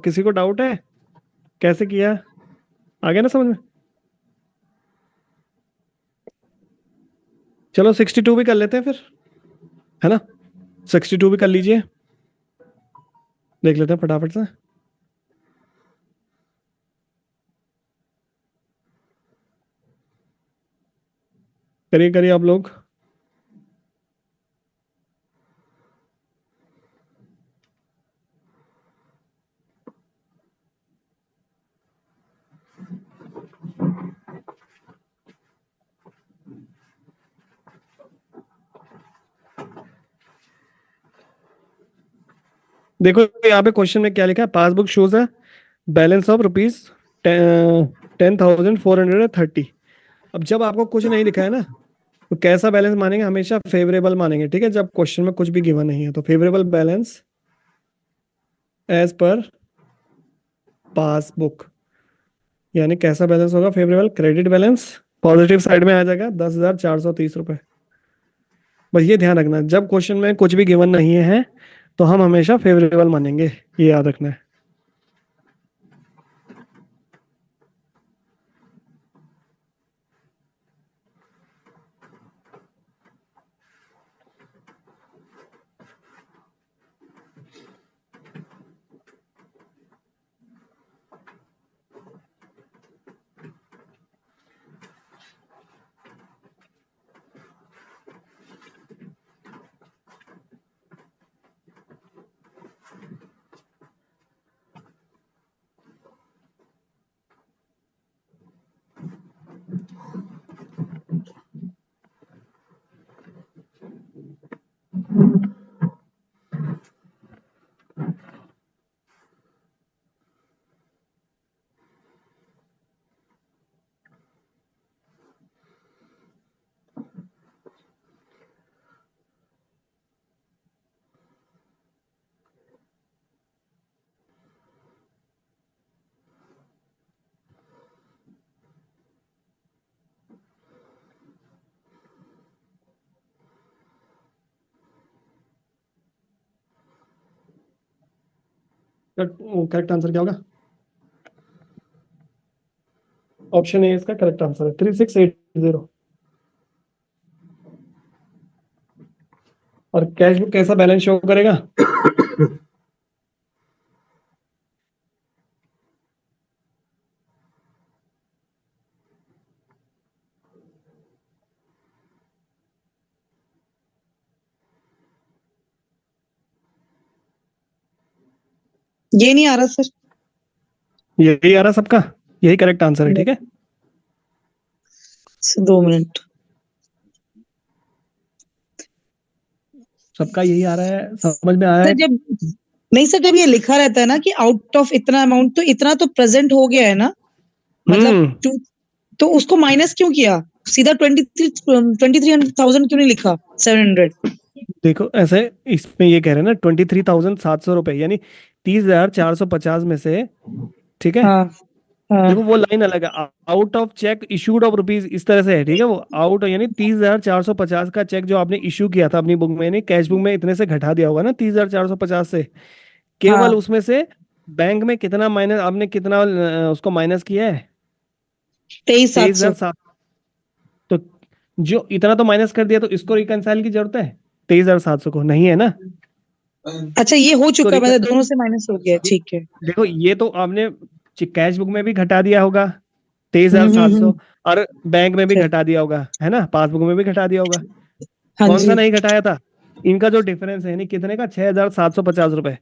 Speaker 1: किसी को डाउट है कैसे किया? आ गया ना समझ में? चलो 62 भी कर लेते हैं फिर, है ना? 62 भी कर लीजिए, देख लेते हैं फटाफट से। करिए करिए आप लोग। देखो यहाँ पे क्वेश्चन में क्या लिखा है, पासबुक शोज है बैलेंस ऑफ रुपीज 10,430। अब जब आपको कुछ नहीं लिखा है ना, तो कैसा बैलेंस मानेंगे? हमेशा फेवरेबल मानेंगे, ठीक है। जब क्वेश्चन में कुछ भी गिवन नहीं है तो favourable balance as per passbook, यानी कैसा बैलेंस होगा? Favourable credit balance, positive side में आ जाएगा 10,430 रुपए। बस ये ध्यान रखना, जब क्वेश्चन में कुछ भी गिवन नहीं है तो हम हमेशा फेवरेबल मानेंगे, ये याद रखना है। करेक्ट आंसर क्या होगा? ऑप्शन ए इसका करेक्ट आंसर है, 3680। और कैश बुक कैसा बैलेंस शो करेगा?
Speaker 2: ये नहीं आ रहा सर।
Speaker 1: यही आ रहा सबका, यही करेक्ट आंसर है, ठीक है।
Speaker 2: 2 मिनट।
Speaker 1: सबका यही आ रहा है, समझ में आया
Speaker 2: सर
Speaker 1: है।
Speaker 2: जब नहीं सर, जब ये लिखा रहता है ना कि आउट ऑफ इतना अमाउंट, तो इतना तो प्रेजेंट हो गया है ना, मतलब तो उसको माइनस क्यों किया? सीधा 23,000 क्यों नहीं लिखा 700?
Speaker 1: देखो ऐसे इसमें ये कह रहे हैं ना 23,700 रुपए, यानी 30,450 में से, ठीक है।
Speaker 2: हाँ हाँ
Speaker 1: देखो वो लाइन अलग है, out of check issued of rupees, इस तरह से है, ठीक है। वो आउट यानी 30,450 का चेक जो आपने इशू किया था अपनी बुक में, यानी कैश बुक में इतने से घटा दिया होगा ना 30,450 से, केवल
Speaker 2: हाँ,
Speaker 1: उसमें से बैंक में कितना माइनस, आपने कितना उसको माइनस किया है,
Speaker 2: 23,700।
Speaker 1: 23,700। तो जो इतना तो माइनस कर दिया, तो इसको रिकंसाइल की जरूरत है 23,700 को, नहीं है ना।
Speaker 2: अच्छा ये हो
Speaker 1: इसको
Speaker 2: चुका है, मतलब
Speaker 1: रिकंसाइल,
Speaker 2: दोनों से माइनस हो गया, ठीक है।
Speaker 1: देखो ये तो आपने कैश बुक में भी घटा दिया होगा 23,700, और बैंक में भी
Speaker 2: अच्छा,
Speaker 1: घटा दिया होगा, है ना, पासबुक में भी घटा दिया होगा।
Speaker 2: हाँ
Speaker 1: कौन सा
Speaker 2: जी।
Speaker 1: नहीं घटाया था? इनका जो डिफरेंस है, यानी कितने का, 6,750 रुपए,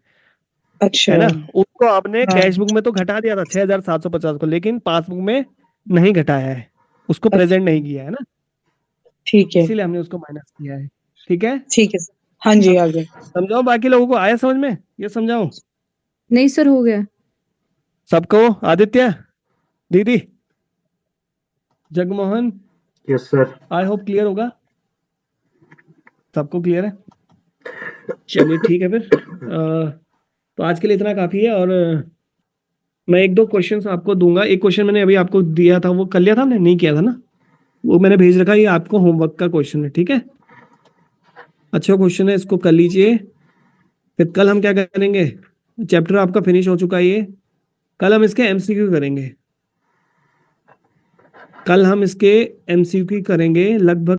Speaker 2: अच्छा
Speaker 1: है ना। उसको आपने
Speaker 2: हाँ,
Speaker 1: कैश बुक में तो घटा दिया था 6,750 को, लेकिन पासबुक में नहीं घटाया है, उसको
Speaker 2: अच्छा,
Speaker 1: प्रेजेंट नहीं किया है ना,
Speaker 2: ठीक है,
Speaker 1: इसीलिए हमने उसको माइनस किया है, ठीक है।
Speaker 2: ठीक है सर। हाँ जी, आ गया।
Speaker 1: समझाओ, बाकी लोगों को आया समझ में, ये समझाओ
Speaker 3: नहीं सर, हो गया।
Speaker 1: सबको। आदित्य, दीदी, Jagmohan,
Speaker 4: Yes, sir.
Speaker 1: I hope clear होगा, सबको क्लियर है। चलिए ठीक है फिर, तो आज के लिए इतना काफी है। और मैं एक दो क्वेश्चंस आपको दूंगा। एक क्वेश्चन मैंने अभी आपको दिया था, वो कर लिया था, हमने नहीं किया था ना, वो मैंने भेज रखा है, ये आपको होमवर्क का क्वेश्चन है, ठीक है। अच्छा क्वेश्चन है, इसको कर लीजिए। फिर कल हम क्या करेंगे, चैप्टर आपका फिनिश हो चुका है ये, कल हम इसके एमसीक्यू करेंगे, कल हम इसके एमसीक्यू करेंगे लगभग